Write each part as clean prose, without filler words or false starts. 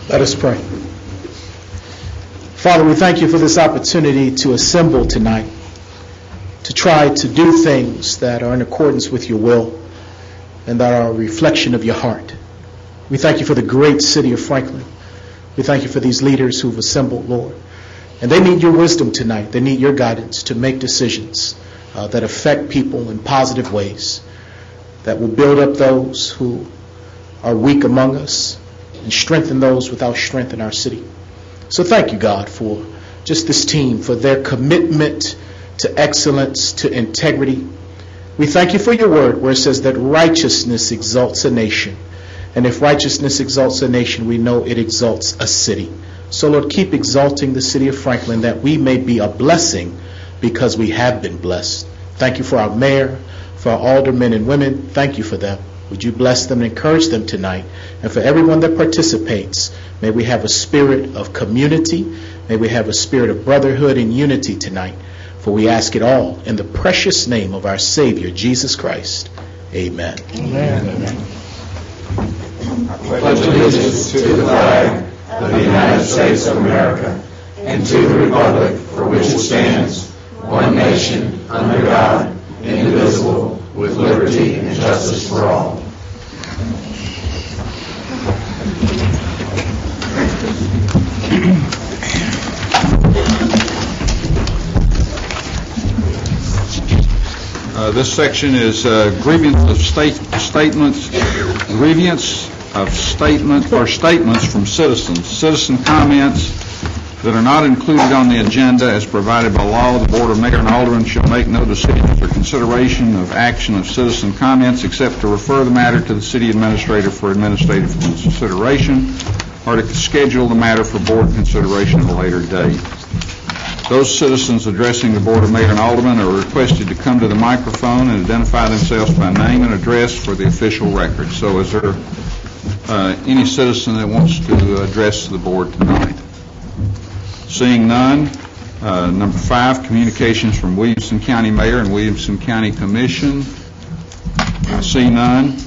Let us pray. Father, we thank you for this opportunity to assemble tonight, to try to do things that are in accordance with your will and that are a reflection of your heart. We thank you for the great city of Franklin. We thank you for these leaders who've assembled, Lord. And they need your wisdom tonight. They need your guidance to make decisions that affect people in positive ways, that will build up those who are weak among us and strengthen those without strength in our city. So thank you, God, for just this team, for their commitment to excellence, to integrity. We thank you for your word where it says that righteousness exalts a nation. And if righteousness exalts a nation, we know it exalts a city. So, Lord, keep exalting the city of Franklin that we may be a blessing because we have been blessed. Thank you for our mayor, for our aldermen and women. Thank you for them. Would you bless them and encourage them tonight? And for everyone that participates, may we have a spirit of community. May we have a spirit of brotherhood and unity tonight. For we ask it all in the precious name of our Savior, Jesus Christ. Amen. Amen. Amen. I pledge allegiance to the flag of the United States of America and to the republic for which it stands, one nation, under God, indivisible, with liberty and justice for all. This section is grievance of statements from citizens. Citizen comments that are not included on the agenda as provided by law. The Board of Mayor and Aldermen shall make no decisions or consideration of action of citizen comments except to refer the matter to the city administrator for administrative consideration or to schedule the matter for board consideration at a later date. Those citizens addressing the Board of Mayor and Aldermen are requested to come to the microphone and identify themselves by name and address for the official record. So is there any citizen that wants to address the board tonight? Seeing none, number 5, communications from Williamson County Mayor and Williamson County Commission. I see none.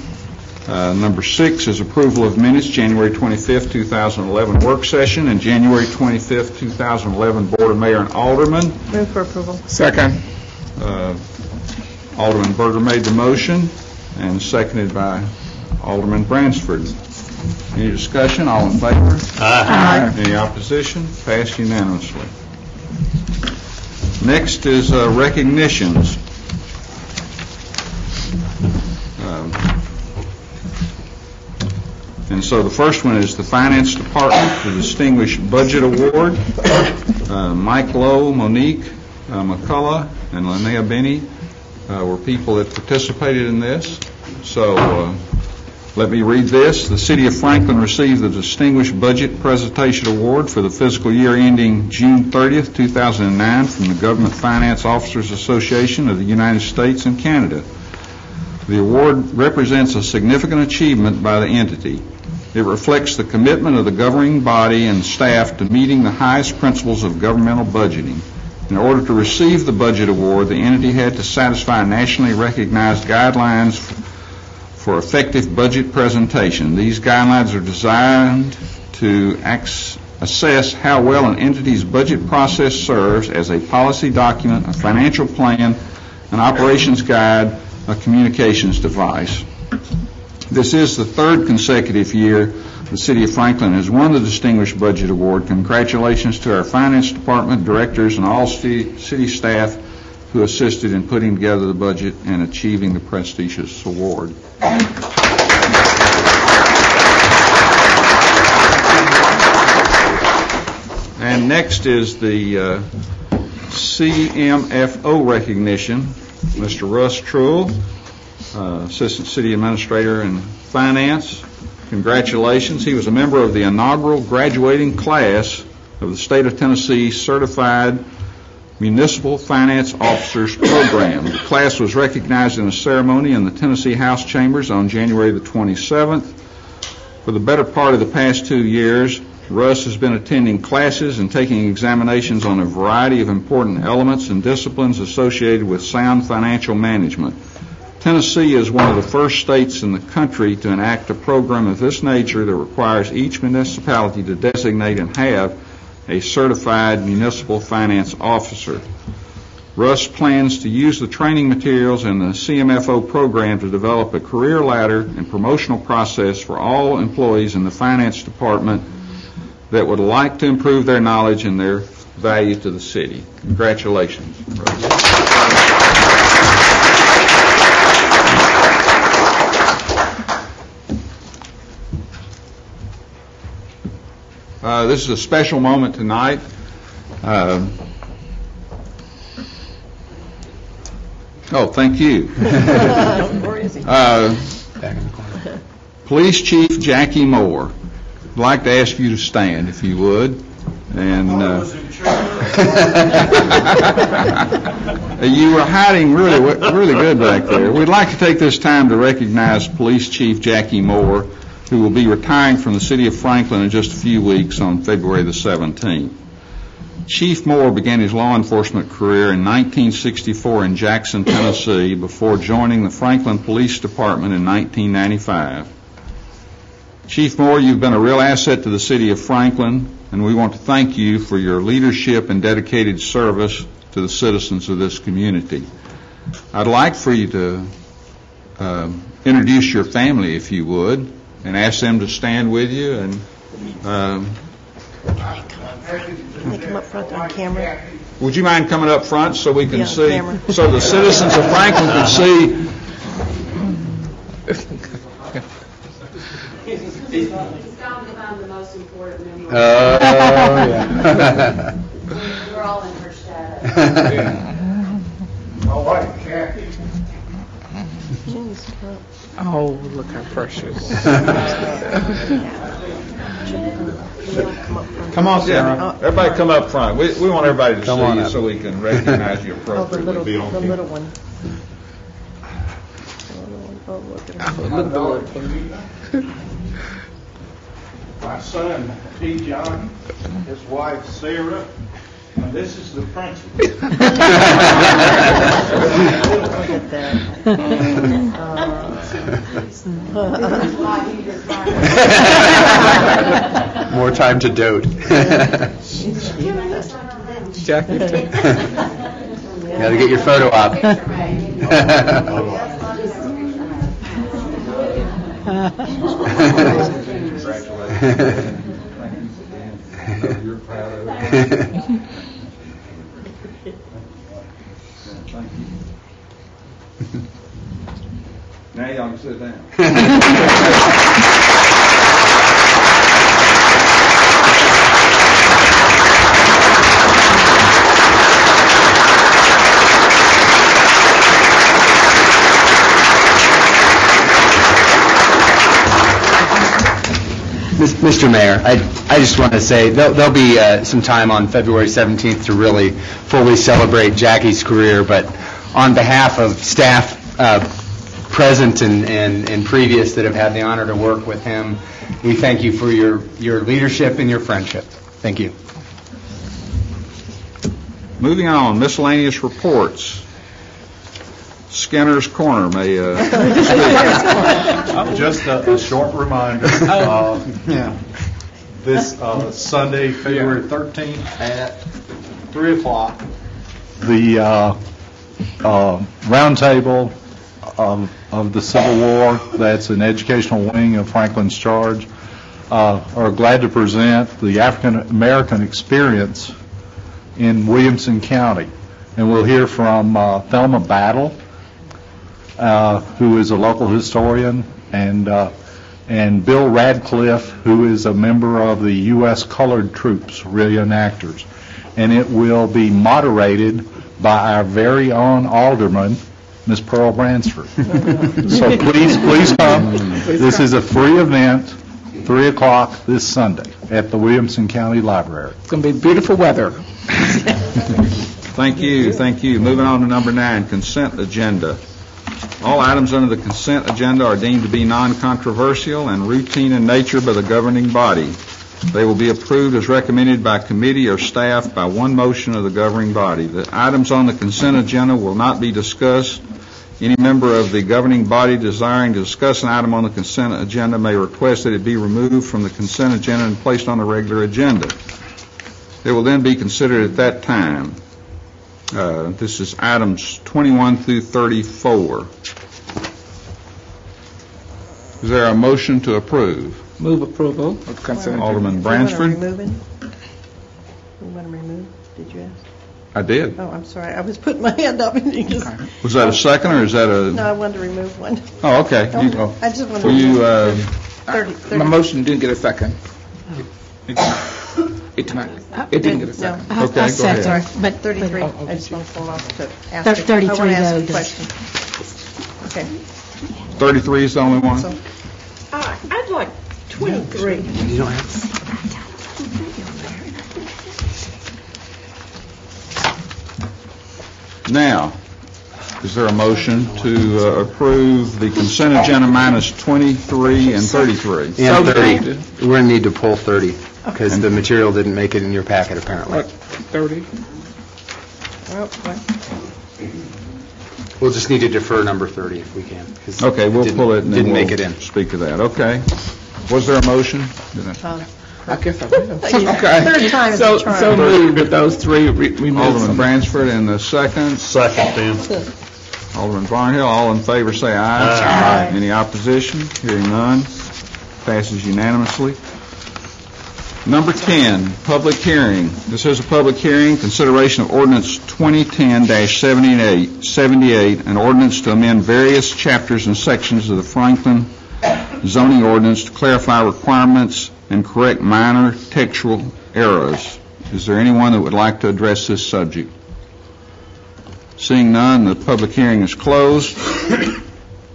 Number 6 is approval of minutes, January 25th, 2011 work session and January 25th, 2011 Board of Mayor and Aldermen. Move for approval. Second. Alderman Berger made the motion and seconded by Alderman Bransford. Any discussion? All in favor? Aye. Any opposition? Passed unanimously. Next is recognitions. And so the first one is the Finance Department, the Distinguished Budget Award. Mike Lowe, Monique McCullough, and Linnea Benny were people that participated in this. So let me read this. The City of Franklin received the Distinguished Budget Presentation Award for the fiscal year ending June 30th, 2009 from the Government Finance Officers Association of the United States and Canada. The award represents a significant achievement by the entity. It reflects the commitment of the governing body and staff to meeting the highest principles of governmental budgeting. In order to receive the budget award, the entity had to satisfy nationally recognized guidelines for effective budget presentation. These guidelines are designed to assess how well an entity's budget process serves as a policy document, a financial plan, an operations guide, a communications device. This is the 3rd consecutive year the City of Franklin has won the Distinguished Budget Award. Congratulations to our Finance Department, directors, and all city staff who assisted in putting together the budget and achieving the prestigious award. And next is the CMFO recognition. Mr. Russ Truell, Assistant City Administrator in Finance. Congratulations. He was a member of the inaugural graduating class of the State of Tennessee Certified Municipal Finance Officers Program. The class was recognized in a ceremony in the Tennessee House Chambers on January the 27th. For the better part of the past 2 years, Russ has been attending classes and taking examinations on a variety of important elements and disciplines associated with sound financial management. Tennessee is one of the first states in the country to enact a program of this nature that requires each municipality to designate and have a certified municipal finance officer. Russ plans to use the training materials in the CMFO program to develop a career ladder and promotional process for all employees in the finance department that would like to improve their knowledge and their value to the city. Congratulations, Russ. This is a special moment tonight. Thank you. Police Chief Jackie Moore. I'd like to ask you to stand, if you would. And you were hiding really good back there. We'd like to take this time to recognize Police Chief Jackie Moore, who will be retiring from the city of Franklin in just a few weeks on February the 17th. Chief Moore began his law enforcement career in 1964 in Jackson, Tennessee, before joining the Franklin Police Department in 1995. Chief Moore, you've been a real asset to the city of Franklin, and we want to thank you for your leadership and dedicated service to the citizens of this community. I'd like for you to introduce your family, if you would, and ask them to stand with you. And Can they come up front on camera? would you mind coming up front so we can see, camera. so the citizens of Franklin can see? He's gone to find the most important member. Yeah. We're all in her shadow. All right, Kathy. Oh, look how precious. Come on, Sarah. Everybody come up front. We want everybody to Come see on you up. so we can recognize you Oh, the appropriately. little one. Oh, look at her. My son, T. John, his wife, Sarah, and this is the principal. Look at that. More time to dote. Jackie. Got to get your photo op. You're proud of it. Thank you. Now y'all can sit down. Mr. Mayor, I just want to say there'll be some time on February 17th to really fully celebrate Jackie's career, but on behalf of staff present and previous that have had the honor to work with him, we thank you for your leadership and your friendship. Thank you. Moving on, miscellaneous reports. Skinner's Corner may Just a short reminder, this Sunday, February 13th at 3 o'clock, the roundtable of the Civil War, that's an educational wing of Franklin's Charge, are glad to present the African American experience in Williamson County. And we'll hear from Thelma Battle, who is a local historian, and Bill Radcliffe, who is a member of the U.S. Colored Troops reenactors. And it will be moderated by our very own alderman, Ms. Pearl Bransford. So please come. This is a free event, 3 o'clock this Sunday at the Williamson County Library. It's going to be beautiful weather. Thank you. Moving on to number 9, consent agenda. All items under the consent agenda are deemed to be non-controversial and routine in nature by the governing body. They will be approved as recommended by committee or staff by one motion of the governing body. The items on the consent agenda will not be discussed Any member of the governing body desiring to discuss an item on the consent agenda may request that it be removed from the consent agenda and placed on the regular agenda. It will then be considered at that time. This is items 21 through 34. Is there a motion to approve? Move approval of consent agenda. Alderman Do you want to Bransford? remove it? You want to remove? Did you ask? I did. Oh, I'm sorry. I was putting my hand up and you just... Was that a second, or is that No, a... I wanted to remove one. Oh, okay. You- I just wanted to Will you, remove 30. My motion didn't get a second. It didn't get a second. Okay, go ahead. Sorry, But 33. oh, I just want to pull off to ask. 33 I want to ask though, a question. Okay. 33 is the only one? So, I'd like 23. Now, is there a motion to approve the consent agenda minus 23 and 33? And 30. We're going to need to pull 30 because the material didn't make it in your packet apparently. What, 30? well, what? We'll just need to defer number 30 if we can. 'cause Okay, we'll pull it and then Didn't make it we'll in. speak to that. Okay. Was there a motion? I guess I will. Third time is So a charm. so moved with those three removed. Alderman Bransford in the second. Second, Alderman Barnhill, all in favor say aye. Aye. Any opposition? Hearing none. Passes unanimously. Number 10, public hearing. This is a public hearing, consideration of ordinance 2010-78, an ordinance to amend various chapters and sections of the Franklin zoning ordinance to clarify requirements and correct minor textual errors. Is there anyone that would like to address this subject? Seeing none, the public hearing is closed.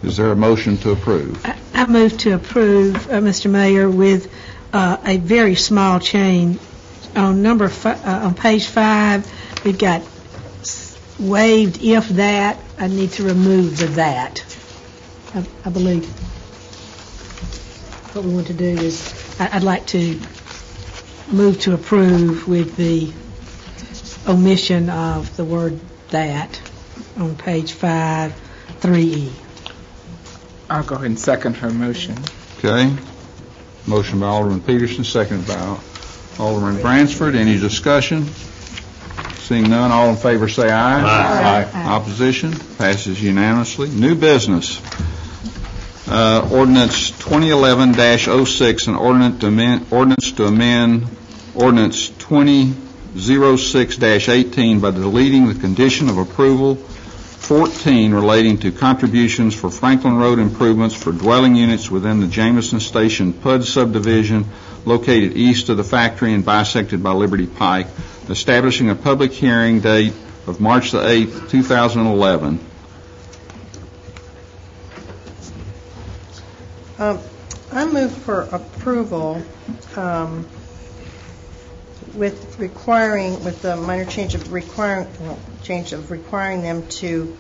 Is there a motion to approve? I move to approve, Mr. Mayor, with a very small change. On on page 5, we've got waived if that. I need to remove the that. I believe what we want to do is, I'd like to move to approve with the omission of the word that on page 5, 3E. I'll go ahead and second her motion. Okay. Motion by Alderman Peterson, seconded by Alderman Bransford. Any discussion? Seeing none, all in favor say aye. Aye. Opposition? Passes unanimously. New business. Ordinance 2011-06, an ordinance to amend Ordinance 2006-18 by deleting the condition of approval 14 relating to contributions for Franklin Road improvements for dwelling units within the Jameson Station PUD subdivision located east of the factory and bisected by Liberty Pike, establishing a public hearing date of March the 8th, 2011. I move for approval with the minor change of requiring them to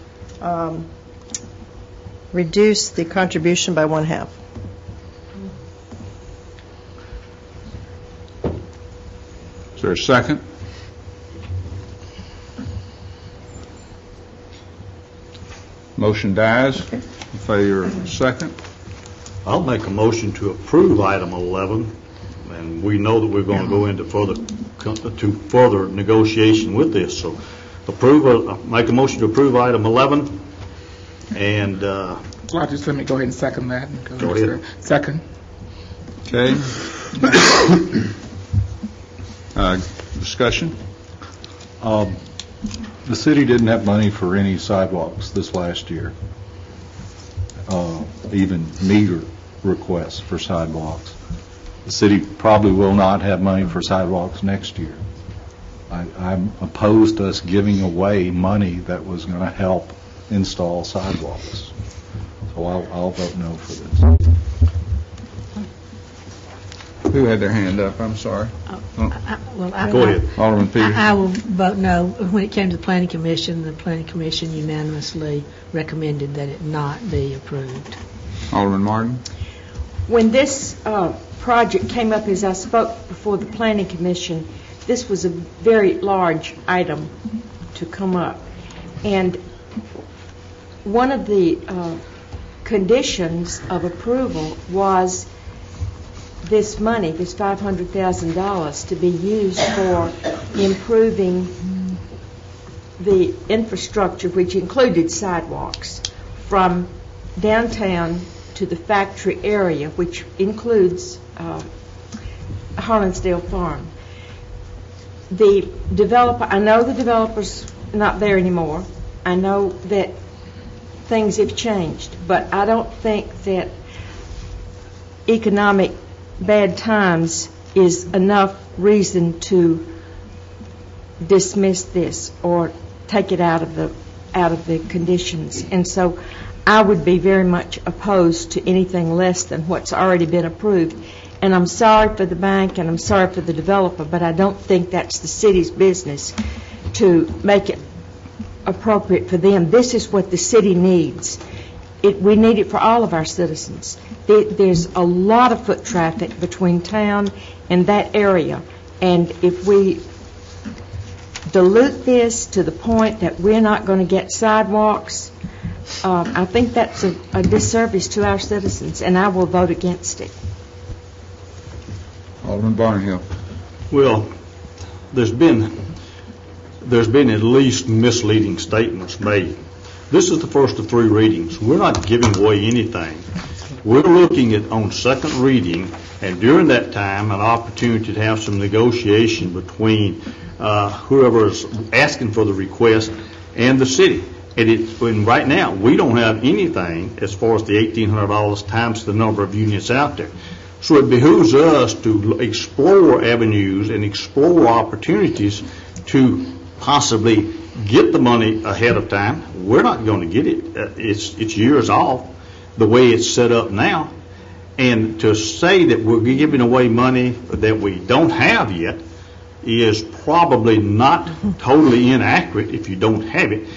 reduce the contribution by 1/2. Is there a second? Motion dies. In favor of second. I'll make a motion to approve item 11, and we know that we're going to go into further negotiation with this. So, make a motion to approve item 11, and Well, just let me go ahead and second that. And Go ahead. Second. Okay. Discussion? The city didn't have money for any sidewalks this last year, even meter requests for sidewalks. The city probably will not have money for sidewalks next year. I'm opposed to us giving away money that was going to help install sidewalks. So I'll vote no for this. Who had their hand up? I'm sorry. go ahead. Alderman Peters. I will vote no. When it came to the Planning Commission unanimously recommended that it not be approved. Alderman Martin. When this project came up, as I spoke before the Planning Commission, this was a very large item to come up. And one of the conditions of approval was this money, this $500,000, to be used for improving the infrastructure, which included sidewalks, from downtown to the factory area, which includes Harlansdale Farm. The developer, I know the developer's not there anymore. I know that things have changed, but I don't think that economic bad times is enough reason to dismiss this or take it out of the conditions. And so I would be very much opposed to anything less than what's already been approved. And I'm sorry for the bank and I'm sorry for the developer, but I don't think that's the city's business to make it appropriate for them. This is what the city needs. We need it for all of our citizens. There's a lot of foot traffic between town and that area, and if we dilute this to the point that we're not going to get sidewalks, I think that's a disservice to our citizens, and I will vote against it. Alderman Barnhill. Well, there's been at least misleading statements made. This is the first of 3 readings. We're not giving away anything. We're looking at on second reading, and during that time, an opportunity to have some negotiation between whoever is asking for the request and the city. And right now, we don't have anything as far as the $1,800 times the number of units out there. So it behooves us to explore avenues and explore opportunities to possibly get the money ahead of time. We're not going to get it. It's years off the way it's set up now. And to say that we're giving away money that we don't have yet is probably not totally inaccurate if you don't have it.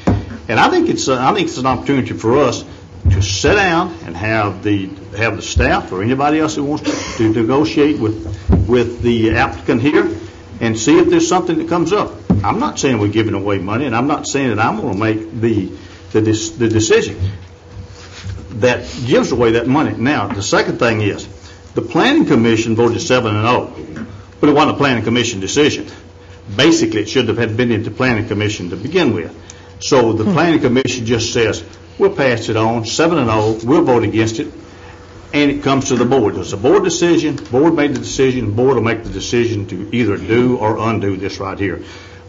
And I think it's an opportunity for us to sit down and have the staff or anybody else who wants to negotiate with the applicant here and see if there's something that comes up. I'm not saying we're giving away money, and I'm not saying that I'm going to make the decision that gives away that money. Now, the second thing is the Planning Commission voted 7-0, but it wasn't a Planning Commission decision. Basically, it should have been into Planning Commission to begin with. So the Planning Commission just says, we'll pass it on, 7-0, we'll vote against it, and it comes to the board. It's a board decision, board made the decision, board will make the decision to either do or undo this right here.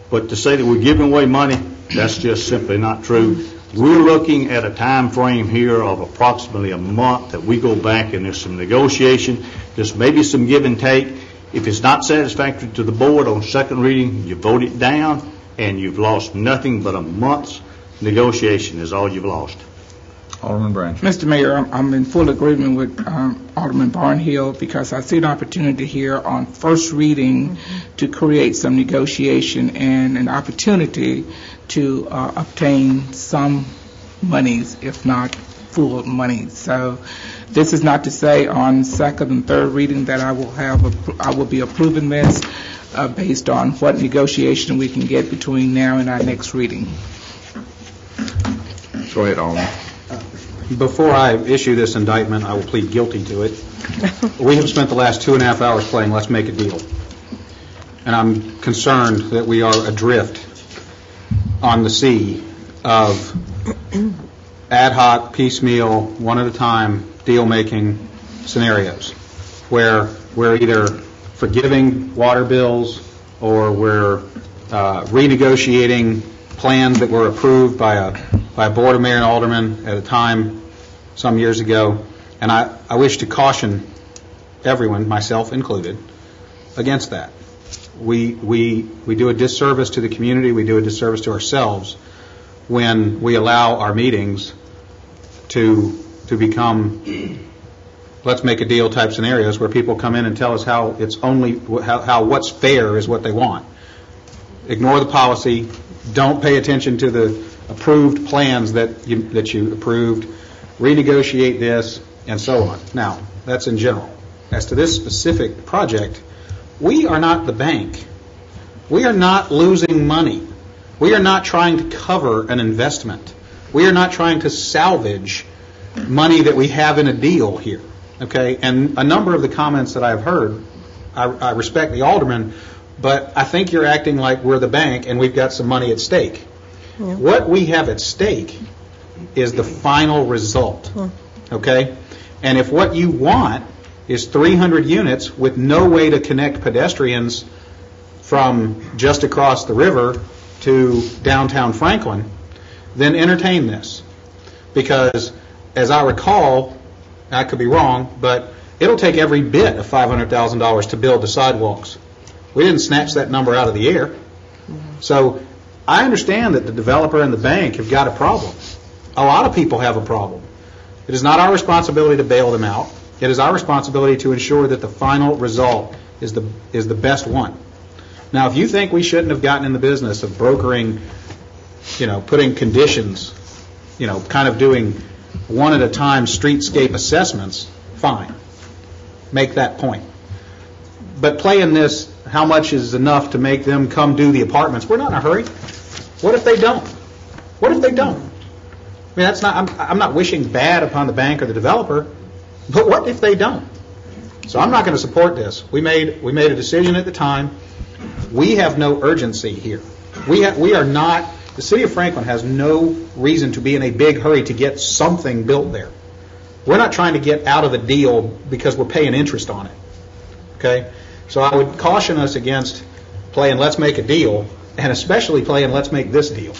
But to say that we're giving away money, that's just simply not true. We're looking at a time frame here of approximately a month that we go back and there's some negotiation, there's maybe some give and take. If it's not satisfactory to the board on second reading, you vote it down, and you've lost nothing but a month's negotiation is all you've lost. Alderman Branch. Mr. Mayor, I'm in full agreement with Alderman Barnhill because I see an opportunity here on first reading to create some negotiation and an opportunity to obtain some monies, if not full money. So this is not to say on second and third reading that I will be approving this based on what negotiation we can get between now and our next reading. Go ahead, Alderman. Before I issue this indictment, I will plead guilty to it. We have spent the last 2.5 hours playing Let's Make a Deal. And I'm concerned that we are adrift on the sea of ad hoc, piecemeal, one at a time, deal-making scenarios where we're either forgiving water bills or we're renegotiating plans that were approved by a board of mayor and aldermen at a time some years ago. And I wish to caution everyone, myself included, against that. We do a disservice to the community, we do a disservice to ourselves when we allow our meetings to become let's make a deal type scenarios where people come in and tell us how it's only how what's fair is what they want. Ignore the policy. Don't pay attention to the approved plans that you approved. Renegotiate this and so on. Now, that's in general. As to this specific project, we are not the bank. We are not losing money. We are not trying to cover an investment. We are not trying to salvage money that we have in a deal here, okay? And a number of the comments that I've heard, I respect the alderman, but I think you're acting like we're the bank and we've got some money at stake. Yeah. What we have at stake is the final result, okay? And if what you want is 300 units with no way to connect pedestrians from just across the river to downtown Franklin, then entertain this. Because, as I recall, I could be wrong, but it'll take every bit of $500,000 to build the sidewalks. We didn't snatch that number out of the air. So I understand that the developer and the bank have got a problem. A lot of people have a problem. It is not our responsibility to bail them out. It is our responsibility to ensure that the final result is the best one. Now, if you think we shouldn't have gotten in the business of brokering, putting conditions, kind of doing one at a time streetscape assessments, fine. Make that point. But playing this, how much is enough to make them come do the apartments? We're not in a hurry. What if they don't? What if they don't? I mean, I'm not wishing bad upon the bank or the developer, but what if they don't? So I'm not going to support this. We made a decision at the time. We have no urgency here. We are not. The city of Franklin has no reason to be in a big hurry to get something built there. We're not trying to get out of a deal because we're paying interest on it. Okay? So I would caution us against playing let's make a deal, and especially playing let's make this deal.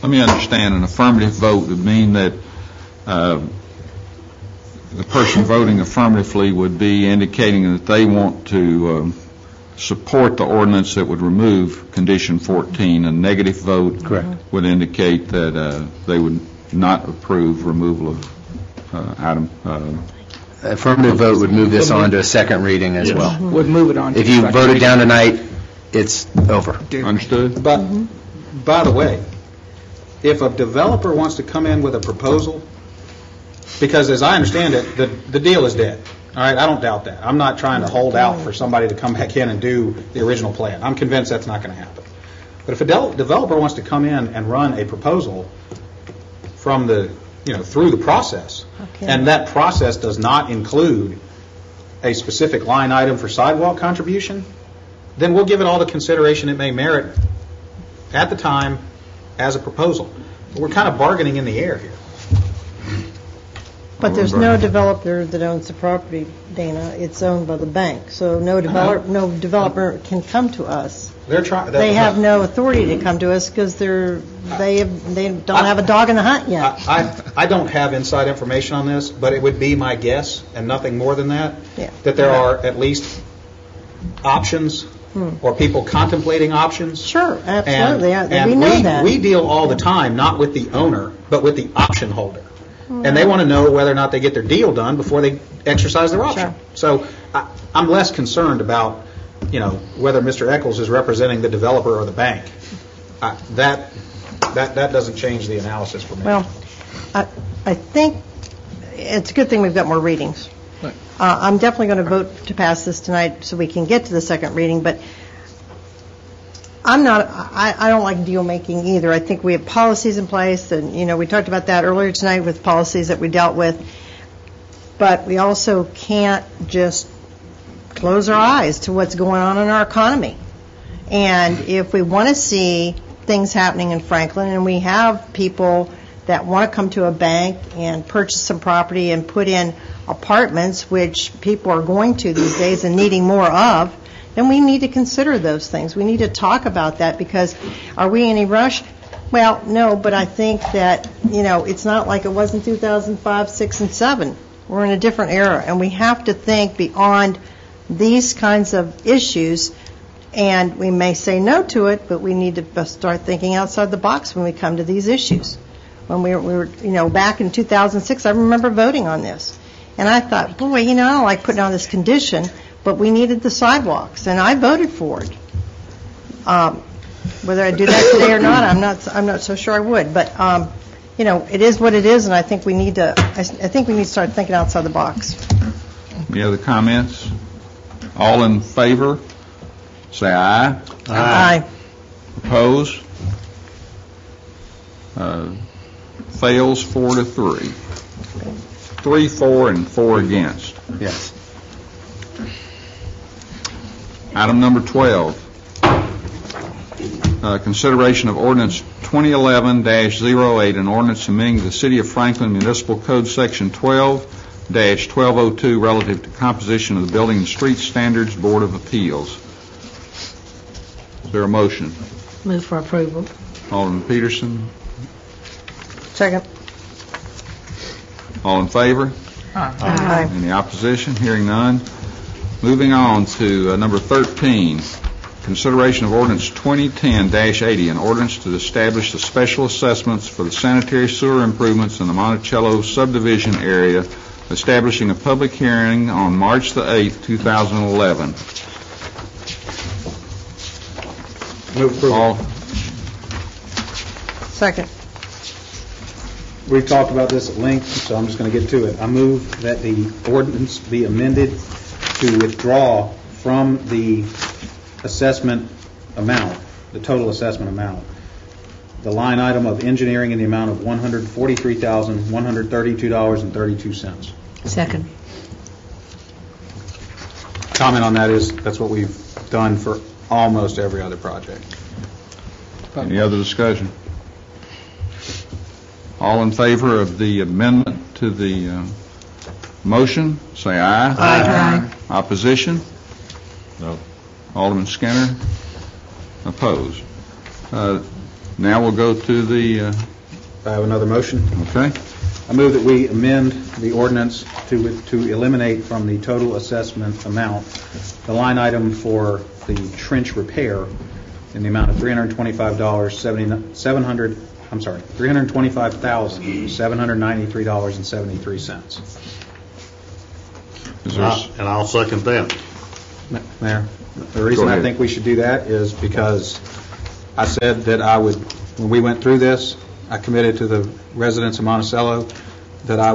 Let me understand, an affirmative vote would mean that the person voting affirmatively would be indicating that they want to support the ordinance that would remove condition 14. A negative vote would indicate that they would not approve removal of item. Affirmative vote would move this on to a second reading as well. Would move it on. If you vote it down tonight, it's over. Understood? But, by the way, if a developer wants to come in with a proposal, because as I understand it, the deal is dead. All right, I don't doubt that. I'm not trying to hold out for somebody to come back in and do the original plan. I'm convinced that's not going to happen. But if a developer wants to come in and run a proposal from through the process, and that process does not include a specific line item for sidewalk contribution, then we'll give it all the consideration it may merit at the time as a proposal. But we're kind of bargaining in the air here. But there's no developer that owns the property, Dana. It's owned by the bank. So no developer can come to us. They have no authority to come to us because they don't have a dog in the hunt yet. I don't have inside information on this, but it would be my guess, and nothing more than that, that there are at least options or people contemplating options. Sure, absolutely. And we know that. We deal all the time, not with the owner, but with the option holder. And they want to know whether or not they get their deal done before they exercise their option. Sure. So I'm less concerned about, whether Mr. Eccles is representing the developer or the bank. That doesn't change the analysis for me. Well, I think it's a good thing we've got more readings. I'm definitely going to vote to pass this tonight so we can get to the second reading, but I don't like deal making either. I think we have policies in place, and we talked about that earlier tonight with policies that we dealt with. But we also can't just close our eyes to what's going on in our economy. And if we want to see things happening in Franklin, and we have people that want to come to a bank and purchase some property and put in apartments, which people are going to these days and needing more of, then we need to consider those things. We need to talk about that, because are we in any rush? Well, no, but I think that, it's not like it was in 2005, 6, and 7. We're in a different era, and we have to think beyond these kinds of issues, and we may say no to it, but we need to start thinking outside the box when we come to these issues. When we were back in 2006, I remember voting on this, and I thought, boy, I don't like putting on this condition, but we needed the sidewalks, and I voted for it. Whether I do that today or not, I'm not so sure I would. But it is what it is, and I think we need to. I think we need to start thinking outside the box. Any other comments? All in favor, say aye. Aye. Opposed? Fails 4-3. 3 for and 4 against. Yes. Item number 12, consideration of ordinance 2011-08, an ordinance amending the City of Franklin Municipal Code Section 12-1202 relative to composition of the Building and Street Standards Board of Appeals. Is there a motion? Move for approval. Alderman Peterson. Second. All in favor? Aye. Any opposition? Hearing none. Moving on to number 13, consideration of ordinance 2010-80, an ordinance to establish the special assessments for the sanitary sewer improvements in the Monticello subdivision area, establishing a public hearing on March the 8th, 2011. Move approval. Second. We've talked about this at length, so I'm just going to get to it. I move that the ordinance be amended to withdraw from the assessment amount, the total assessment amount, the line item of engineering in the amount of $143,132.32. Second. Comment on that is that's what we've done for almost every other project. Any other discussion? All in favor of the amendment to the motion, say aye. Aye. Opposition? No. Alderman Skinner? Opposed? Now we'll go to the... I have another motion. Okay. I move that we amend the ordinance to eliminate from the total assessment amount the line item for the trench repair in the amount of $325,793.73. And I'll second that. Mayor, the reason I think we should do that is because I said that I would, when we went through this, I committed to the residents of Monticello that I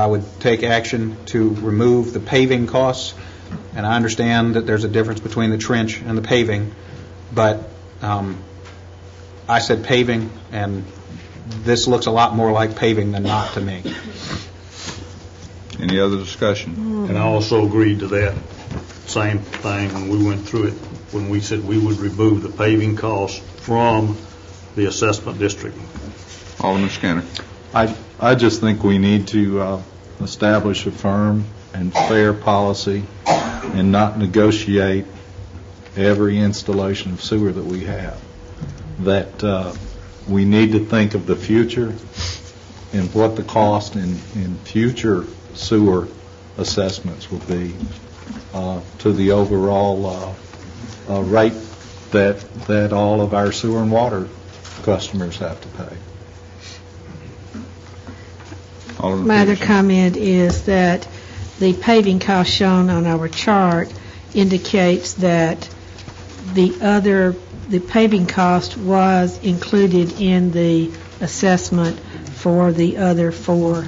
would take action to remove the paving costs. And I understand that there's a difference between the trench and the paving, but I said paving, and this looks a lot more like paving than not to me. Any other discussion? And I also agreed to that same thing when we went through it, when we said we would remove the paving costs from the assessment district. Alderman Skinner. I just think we need to establish a firm and fair policy and not negotiate every installation of sewer that we have. That we need to think of the future and what the cost in future sewer assessments will be to the overall rate that all of our sewer and water customers have to pay. My other comment is that the paving cost shown on our chart indicates that the paving cost was included in the assessment for the other 4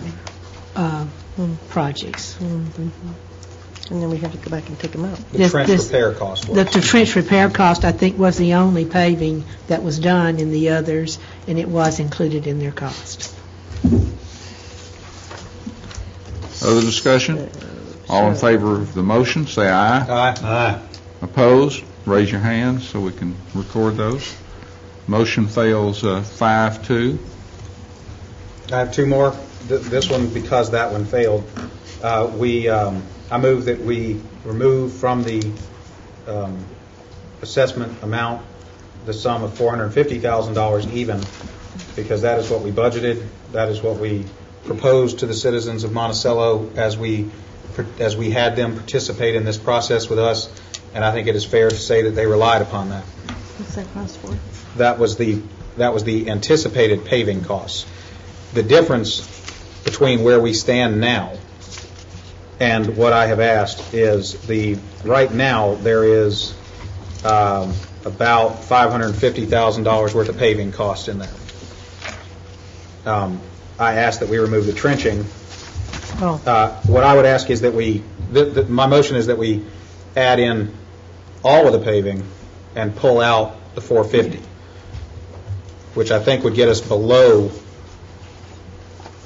projects. And then we have to go back and take them out. The trench repair cost was. The trench repair cost, I think, was the only paving that was done in the others, and it was included in their cost. Other discussion? All in favor of the motion, say aye. Aye. Opposed? Raise your hand so we can record those. Motion fails 5-2. I have 2 more. This one, because that one failed, I move that we remove from the assessment amount the sum of $450,000 even, because that is what we budgeted, that is what we proposed to the citizens of Monticello as we had them participate in this process with us, and I think it is fair to say that they relied upon that. What's that cost for? That was the anticipated paving costs. The difference between where we stand now and what I have asked is right now there is about $550,000 worth of paving cost in there. I asked that we remove the trenching. What I would ask is that my motion is that we add in all of the paving and pull out the $450,000. which I think would get us below,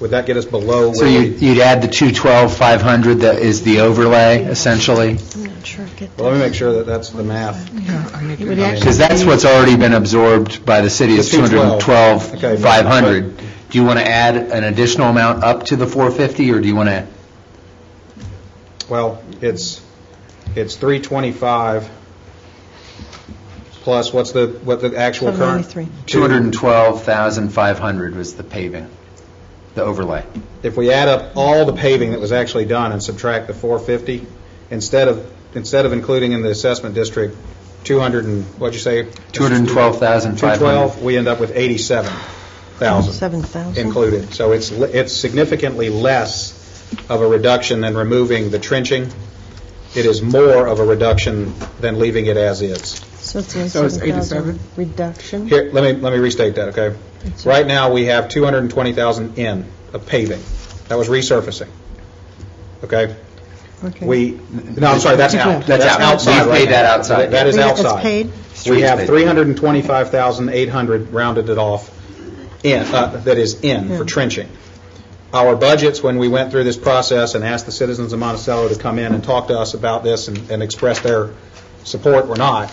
would that get us below? So where you'd add the 212,500 that is the overlay, essentially? I'm not sure I get that. Well, let me make sure that that's the math. It would actually Because that's be- what's already been absorbed by the city, is The 212. 212,500. Do you want to add an additional amount up to the 450, or do you want to? Well, it's 325 plus what the actual current? 793. 212,500 was the paving, the overlay. If we add up all the paving that was actually done and subtract the 450, instead of including in the assessment district 200 and, what'd you say? 212,500. 212, we end up with 87,000 7,000. included. So it's significantly less of a reduction than removing the trenching. It is more of a reduction than leaving it as is. So it's a So it's 7,000 87? reduction. Here, let me restate that, okay? Right now, we have 220,000 in of paving. That was resurfacing. Okay? Okay. No, I'm sorry, that's out. That's out. outside We've right paid now. that outside. That is That's outside. paid? We have paid. 325,800 rounded it off that is in for trenching. Our budgets, when we went through this process and asked the citizens of Monticello to come in and talk to us about this and express their support or not,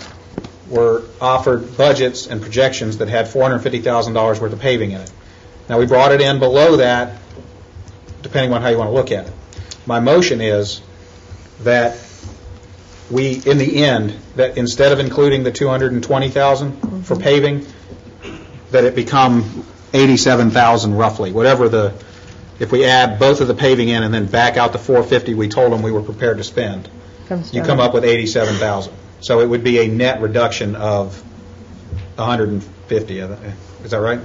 were offered budgets and projections that had $450,000 worth of paving in it. Now, we brought it in below that, depending on how you want to look at it. My motion is that we, in the end, that instead of including the 220,000 for paving, that it become 87,000 roughly, whatever if we add both of the paving in and then back out the 450 we told them we were prepared to spend, you come up with 87,000. So it would be a net reduction of 150. Is that right?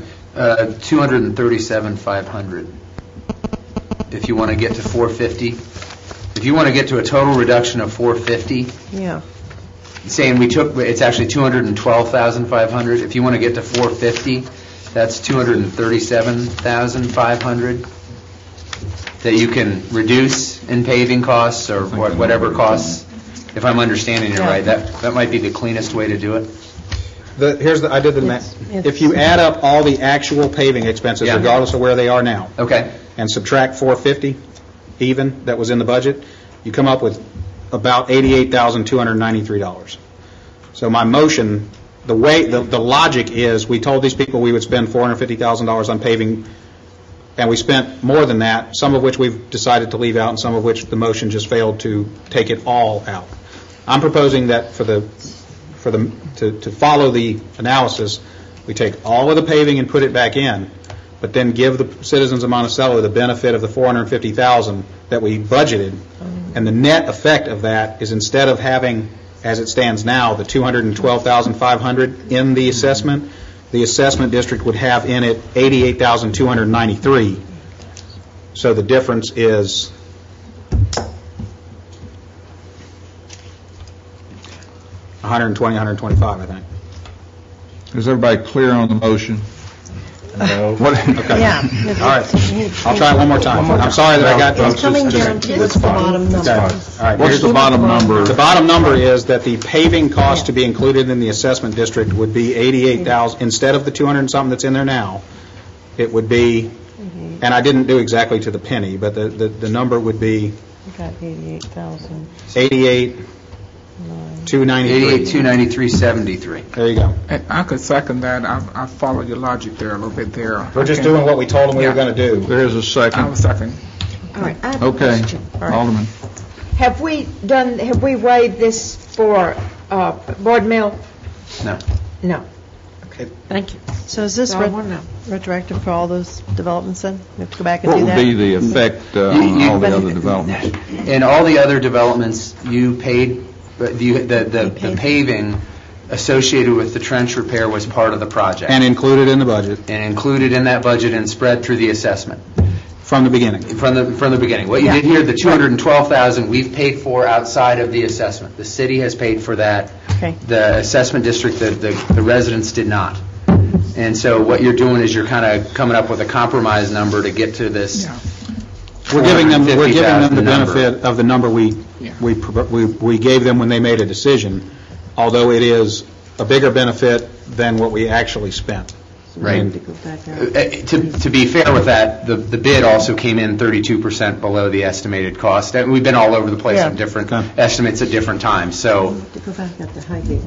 237,500. If you want to get to 450, if you want to get to a total reduction of 450, Yeah. saying it's actually 212,500. If you want to get to 450, that's 237,500 that you can reduce in paving costs or whatever costs. If I'm understanding it right, that might be the cleanest way to do it. I did the math. If you add up all the actual paving expenses, Yeah. regardless of where they are now, Okay. and subtract 450 even that was in the budget, you come up with about $88,293. So my motion, the logic is, we told these people we would spend $450,000 on paving, and we spent more than that, some of which we've decided to leave out, and some of which the motion just failed to take it all out. I'm proposing that to follow the analysis, we take all of the paving and put it back in, but then give the citizens of Monticello the benefit of the $450,000 that we budgeted, and the net effect of that is, instead of having, as it stands now, the $212,500 in the assessment district would have in it $88,293. So the difference is $120, $125, I think. Is everybody clear on the motion? No. Okay. Yeah. All right. I'll try it one more time. I'm sorry that I got... It's coming down to the bottom number. All right. What's the bottom number? The bottom number is that the paving cost to be included in the assessment district would be $88,000, instead of the 200 and something that's in there now. It would be, and I didn't do exactly to the penny, but the number would be You got 88,000. 88,293. There you go. And I could second that. I follow your logic there a little bit there. We're just doing what we told them we were going to do. There's a I second. was second. All right, I have a Okay. question. Alderman. Have we waived this for Board Mill? No. No. Okay, thank you. So is this So I wanna know. retroactive for all those developments then? We have to go back and What do would that? be the effect on all the other developments? In all the other developments, you paid, the paving associated with the trench repair was part of the project. And included in the budget. And included in that budget and spread through the assessment. From the beginning. From the beginning. What you did here, the $212,000, we've paid for outside of the assessment. The city has paid for that. Okay. The assessment district, the residents did not. And so what you're doing is you're kind of coming up with a compromise number to get to this. We're giving them the $450,000 benefit of the number we gave them when they made a decision, although it is a bigger benefit than what we actually spent. Right. To go back out. To be fair with that, the bid also came in 32% below the estimated cost. And we've been all over the place on different estimates at different times, so. To go back out to Highgate.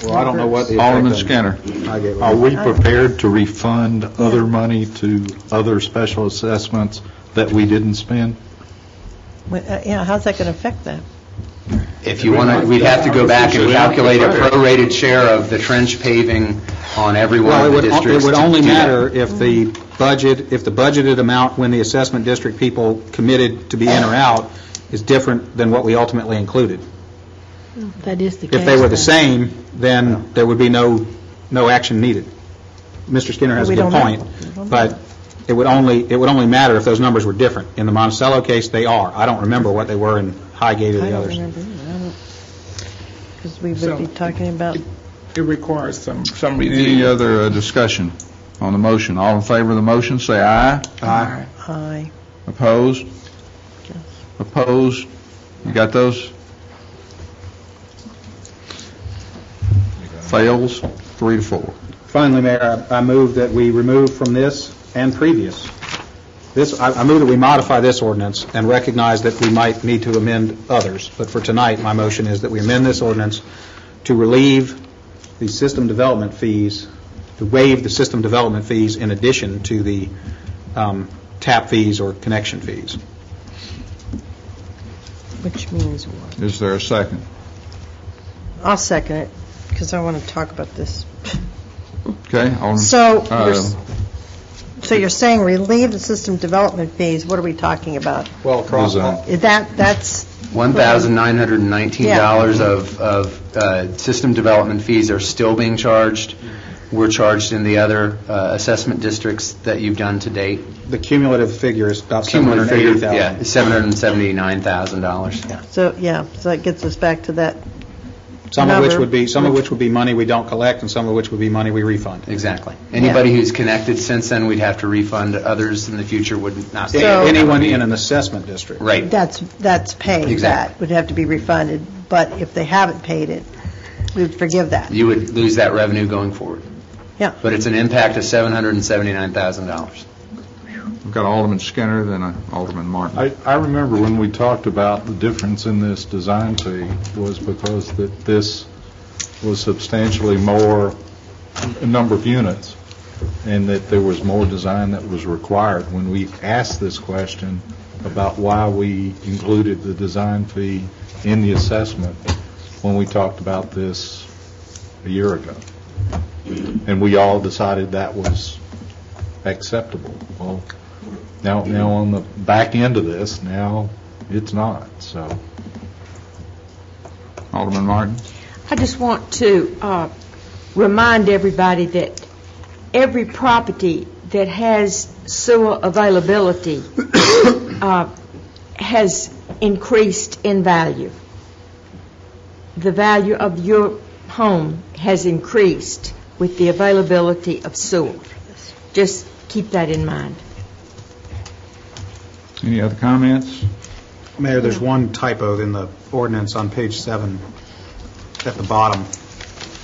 Well, I don't know what the Alderman effect Skinner. on Highgate Are was. we prepared to refund other money to other special assessments that we didn't spend? Yeah, how's that going to affect that? If you want to, we'd have to go back and calculate a prorated share of the trench paving on every one Well, of the districts. it would to only do that. matter if the budgeted amount when the assessment district people committed to be in or out is different than what we ultimately included. That is the case. If they were the then. same, then there would be no action needed. Mr. Skinner has a We good don't know. point, but it would only matter if those numbers were different. In the Monticello case, they are. I don't remember what they were in Highgate or I the don't others. remember. Because we would be talking about, It requires some Any review. other discussion on the motion? All in favor of the motion, say aye. Aye. aye. Opposed? Opposed? You got those? Fails, 3-4. Finally, Mayor, I move that we remove from this and previous. I move that we modify this ordinance and recognize that we might need to amend others. But for tonight, my motion is that we amend this ordinance to relieve the system development fees, to waive the system development fees in addition to the tap fees or connection fees. Which means what? Is there a second? I'll second it, because I want to talk about this. Okay, Alderman. So you're saying relieve the system development fees, what are we talking about? Well, across Design. all. That's... $1,919 of system development fees are still being charged. We're charged in the other assessment districts that you've done to date. The cumulative figure is about Cumulative figure, $780,000. yeah, $779,000. So that gets us back to that. Some of which Number. would be money we don't collect, and some of which would be money we refund. Exactly. Anybody who's connected since then, we'd have to refund. Others in the future would not. Anyone in an assessment district. Right. That's paid. Exactly. That would have to be refunded, but if they haven't paid it, we would forgive that. You would lose that revenue going forward. Yeah. But it's an impact of $779,000. We've got Alderman Skinner, then Alderman Martin. I remember when we talked about the difference in this design fee was because that this was substantially more a number of units and that there was more design that was required. When we asked this question about why we included the design fee in the assessment when we talked about this a year ago. And we all decided that was acceptable. Well, now on the back end of this, now it's not, so. Alderman Martin. I just want to remind everybody that every property that has sewer availability has increased in value. The value of your home has increased with the availability of sewer. Just keep that in mind. Any other comments? Mayor, there's one typo in the ordinance on page 7 at the bottom.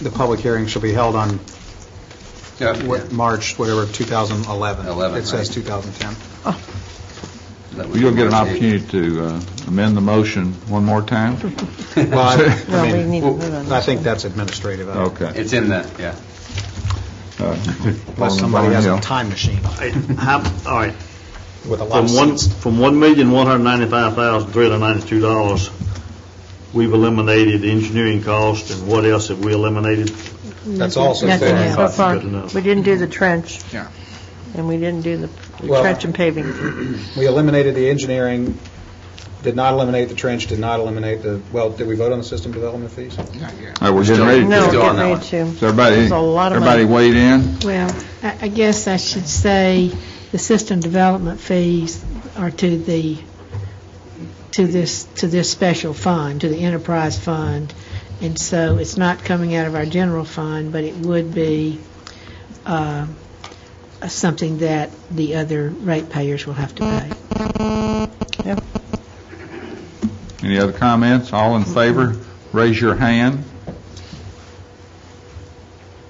The public hearing shall be held on March, 2011. It says 2010. You'll get an opportunity to amend the motion one more time? Well, we need to vote on I think that's administrative. Okay. It's in the, yeah. Unless somebody has a time machine All right. with a lot of From seats. $1,195,392, we've eliminated engineering costs, and what else have we eliminated? That's also Nothing fair. else. So far, Good enough. we didn't do the trench. Yeah. And we didn't do the Well- trench and paving. We eliminated the engineering, did not eliminate the trench, did not eliminate the, well, did we vote on the system development fees? Not yet. We're getting ready to. No, Still on getting that ready to. Is everybody, There's a lot of everybody money. weighed in? Well, I guess I should say the system development fees are to this special fund, to the enterprise fund, and so it's not coming out of our general fund, but it would be something that the other ratepayers will have to pay. Yep. Any other comments? All in favor, raise your hand.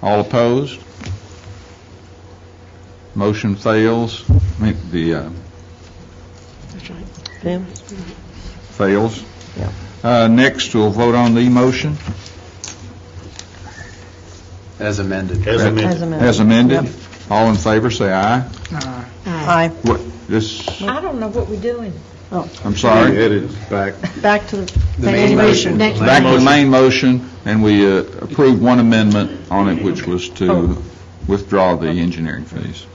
All opposed? Motion fails. I mean, fails. Next, we'll vote on the motion. As amended. As amended. All in favor, say aye. Aye. What, this, I don't know what we're doing. I'm sorry. Back to the main motion. Back to the main motion, and we approved one amendment on it, which was to withdraw the engineering fees.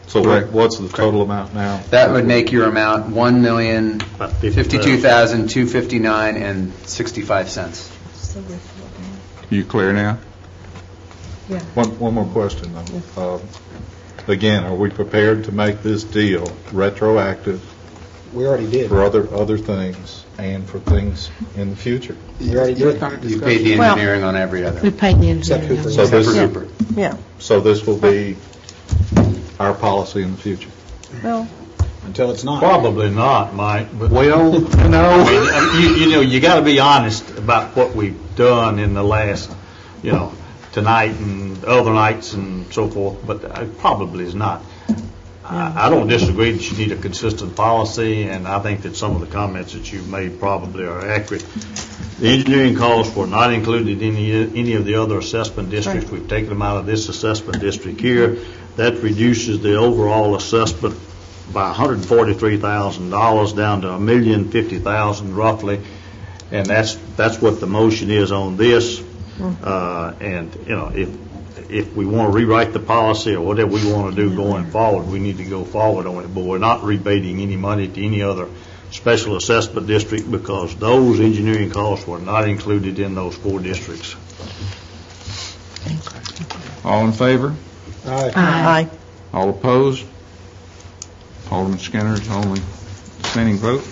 So what's the total amount now? That would make your amount $1,052,259.65. You clear now? Yeah. One more question, though. Again, are we prepared to make this deal retroactive? We already did. For other things and for things in the future? We already did. You paid the engineering on every other. We paid the engineering. Except for Hooper. Yeah. So this will be our policy in the future? Well, Until it's not. Probably not, Mike. But Well, no. you got to be honest about what we've done in the last, tonight and other nights and so forth, but it probably is not. I don't disagree that you need a consistent policy, and I think that some of the comments that you've made probably are accurate. The engineering costs were not included in any of the other assessment districts. Right. We've taken them out of this assessment district here. That reduces the overall assessment by $143,000 down to $1,050,000 roughly, and that's what the motion is on this. And if we want to rewrite the policy or whatever we want to do going forward, we need to go forward on it. But we're not rebating any money to any other special assessment district because those engineering costs were not included in those 4 districts. All in favor? aye. All opposed? Alderman Skinner's only dissenting vote.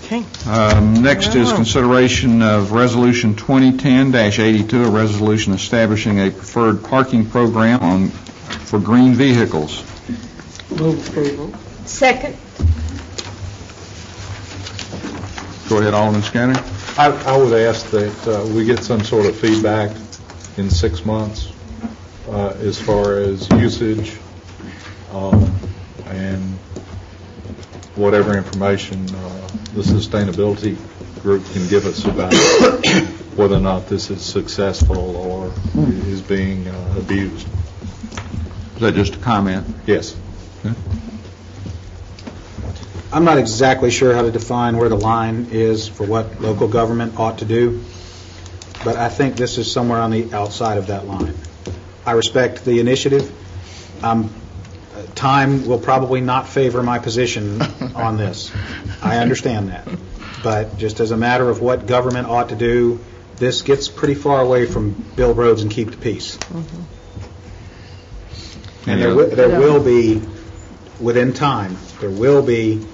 Okay. Next is consideration of Resolution 2010-82, a resolution establishing a preferred parking program for green vehicles. Move approval. Second. Go ahead, Alderman Skinner. I would ask that we get some sort of feedback in 6 months as far as usage and whatever information the sustainability group can give us about whether or not this is successful or is being abused. Is that just a comment? Yes. Okay. I'm not exactly sure how to define where the line is for what local government ought to do, but I think this is somewhere on the outside of that line. I respect the initiative. Time will probably not favor my position on this. I understand that. But just as a matter of what government ought to do, this gets pretty far away from build roads and keep the peace. And there will be, within time, there will be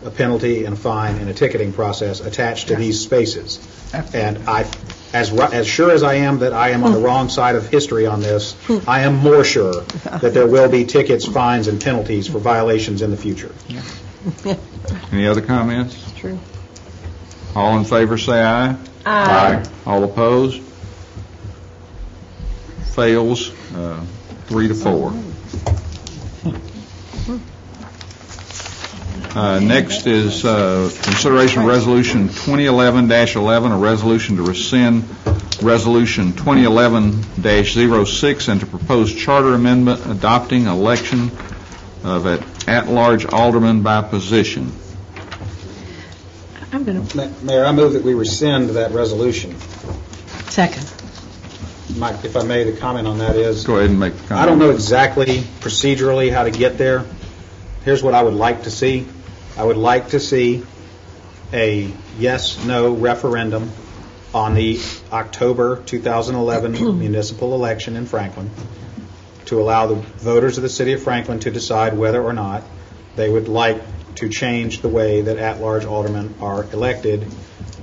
a penalty and a fine and a ticketing process attached to these spaces. And as sure as I am that I am on the wrong side of history on this, I am more sure that there will be tickets, fines, and penalties for violations in the future. Any other comments? True. All in favor, say aye. Aye. All opposed? Fails 3-4. Next is consideration of Resolution 2011-11, a resolution to rescind Resolution 2011-06 and to propose charter amendment adopting election of an at-large alderman by position. Mayor, I move that we rescind that resolution. Second. Mike, if I may, the comment on that is, Go ahead and make the comment. I don't know exactly procedurally how to get there. Here's what I would like to see. I would like to see a yes-no referendum on the October 2011 municipal election in Franklin to allow the voters of the city of Franklin to decide whether or not they would like to change the way that at-large aldermen are elected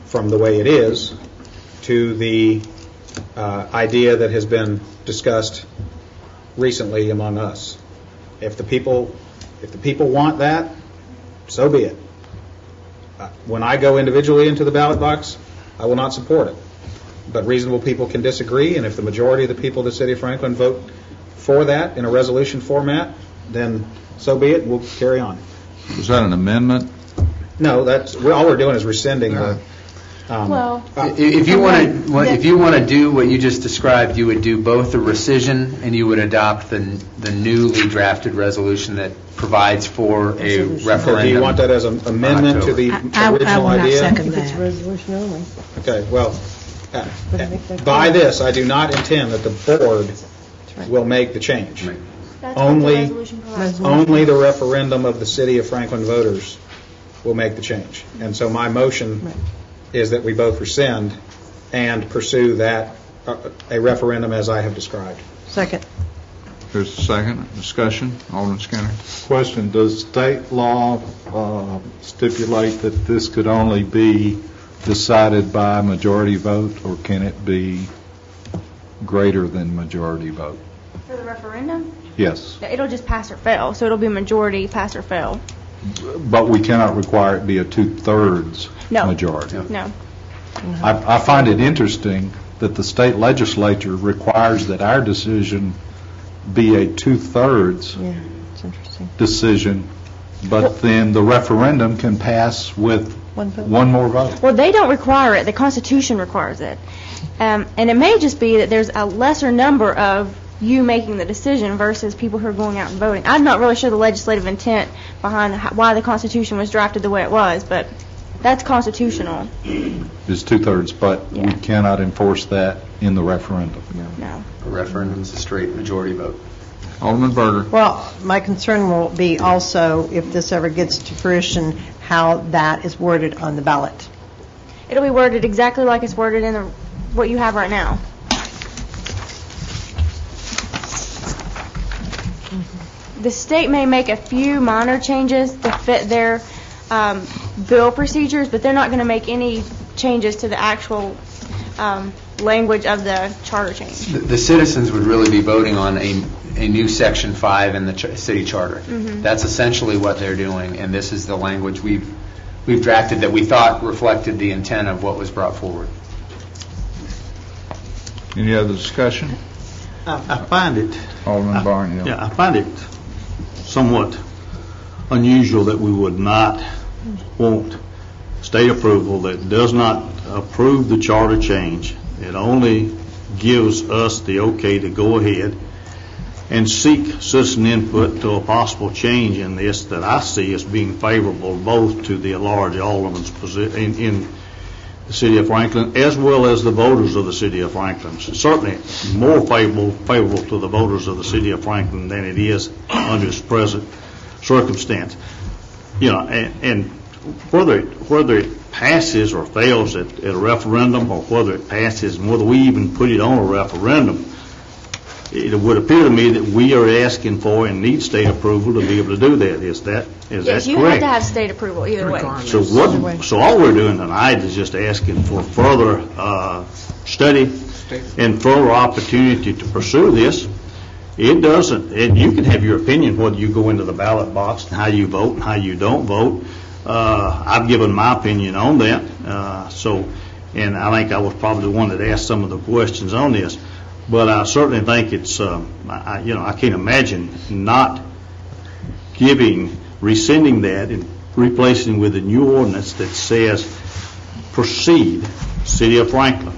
from the way it is to the idea that has been discussed recently among us. If the people want that, so be it. When I go individually into the ballot box, I will not support it. but reasonable people can disagree, and if the majority of the people of the city of Franklin vote for that in a resolution format, then so be it, we'll carry on. Is that an amendment? No, all we're doing is rescinding the... If you want to do what you just described, you would do both the rescission and you would adopt the newly drafted resolution that provides for a referendum. Do you want that as an amendment to the original idea? I will not second It's that. resolution only. Okay, well, by this, I do not intend that the board will make the change. That's what the Only resolution provides. Only the referendum of the city of Franklin voters will make the change. And so my motion is that we both rescind and pursue that, a referendum as I have described. Second. There's a second. Discussion. Alderman Skinner. Question, does state law stipulate that this could only be decided by majority vote, or can it be greater than majority vote? For the referendum, Yes, it'll just pass or fail, so it'll be majority, pass or fail. but we cannot require it be a 2/3 No. majority. No. I find it interesting that the state legislature requires that our decision be a 2/3 Yeah, it's interesting. decision, but then the referendum can pass with One vote. one more vote. Well, they don't require it. The Constitution requires it. And it may just be that there's a lesser number of you making the decision versus people who are going out and voting. I'm not really sure the legislative intent behind why the Constitution was drafted the way it was, but that's constitutional. It's 2/3, but we cannot enforce that in the referendum. No. A referendum is a straight majority vote. Alderman Berger. Well, my concern will be also, if this ever gets to fruition, how that is worded on the ballot. It'll be worded exactly like it's worded in what you have right now. The state may make a few minor changes to fit their bill procedures, but they're not going to make any changes to the actual language of the charter change. The citizens would really be voting on a new Section 5 in the city charter. That's essentially what they're doing, and this is the language we've drafted that we thought reflected the intent of what was brought forward. Any other discussion? I find it... Alderman Barnhill. Yeah, I find it somewhat unusual that we would not want state approval that does not approve the charter change. It only gives us the okay to go ahead and seek citizen input to a possible change in this that I see as being favorable both to the at-large alderman's position in the city of Franklin as well as the voters of the city of Franklin. Certainly more favorable to the voters of the city of Franklin than it is under its present circumstance. You know, and whether it passes or fails at a referendum, or whether it passes and whether we even put it on a referendum, it would appear to me that we are asking for and need state approval to be able to do that. Is that Yes, you correct? have to have state approval either way. So all we're doing tonight is just asking for further study and further opportunity to pursue this. It doesn't, and you can have your opinion whether you go into the ballot box and how you vote and how you don't vote. I've given my opinion on that. And I think I was probably the one that asked some of the questions on this. But I certainly think it's, I can't imagine not rescinding that and replacing with a new ordinance that says, proceed, City of Franklin.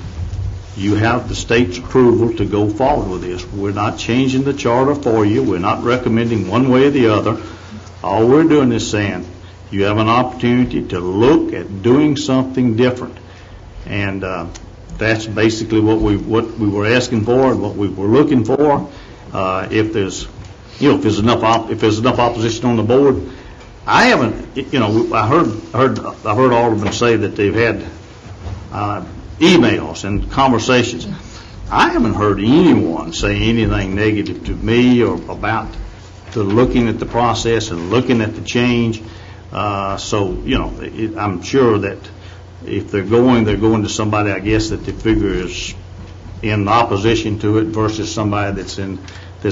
You have the state's approval to go forward with this. We're not changing the charter for you. We're not recommending one way or the other. All we're doing is saying you have an opportunity to look at doing something different. And that's basically what we were asking for and what we were looking for. If there's enough opposition on the board, I haven't. I heard aldermen say that they've had emails and conversations. I haven't heard anyone say anything negative to me or about looking at the process and looking at the change. I'm sure that if they're going to somebody, I guess, that they figure is in opposition to it versus somebody that's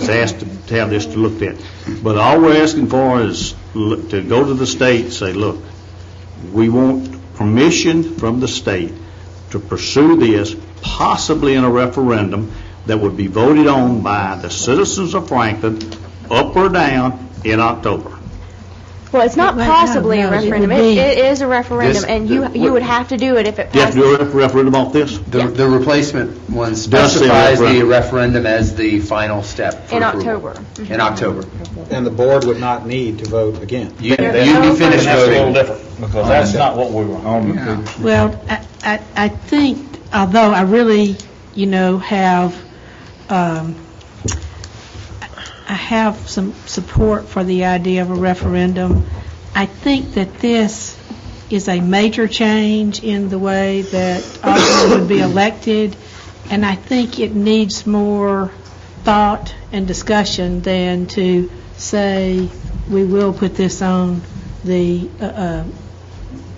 asked to have this to looked at. But all we're asking for is to go to the state and say, look, we want permission from the state to pursue this possibly in a referendum that would be voted on by the citizens of Franklin, up or down, in October. Well, it's not Well, possibly no, a it referendum. would be- It is a referendum, This- and you would have to do it if it You have to passes. do a referendum off this? The replacement one Does say specifies the referendum. referendum as the final step for In approval. October. In October. And the board would not need to vote again. You'd There- be finished That's a little voting. different, because that's not what we were. Well, I think, although I really, have, I have some support for the idea of a referendum, I think that this is a major change in the way that aldermen would be elected, and I think it needs more thought and discussion than to say we will put this on the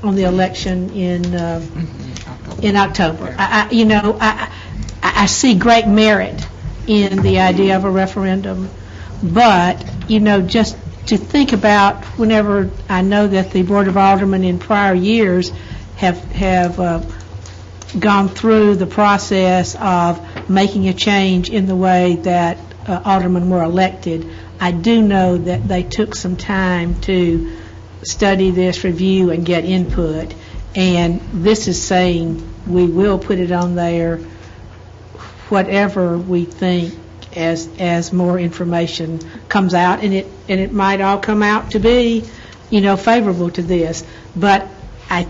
election in October. I see great merit in the idea of a referendum, but just to think about whenever I know that the Board of Aldermen in prior years have gone through the process of making a change in the way that aldermen were elected. I do know that they took some time to study this, review, and get input. And this is saying we will put it on there, whatever we think as more information comes out, and it might all come out to be, favorable to this. But I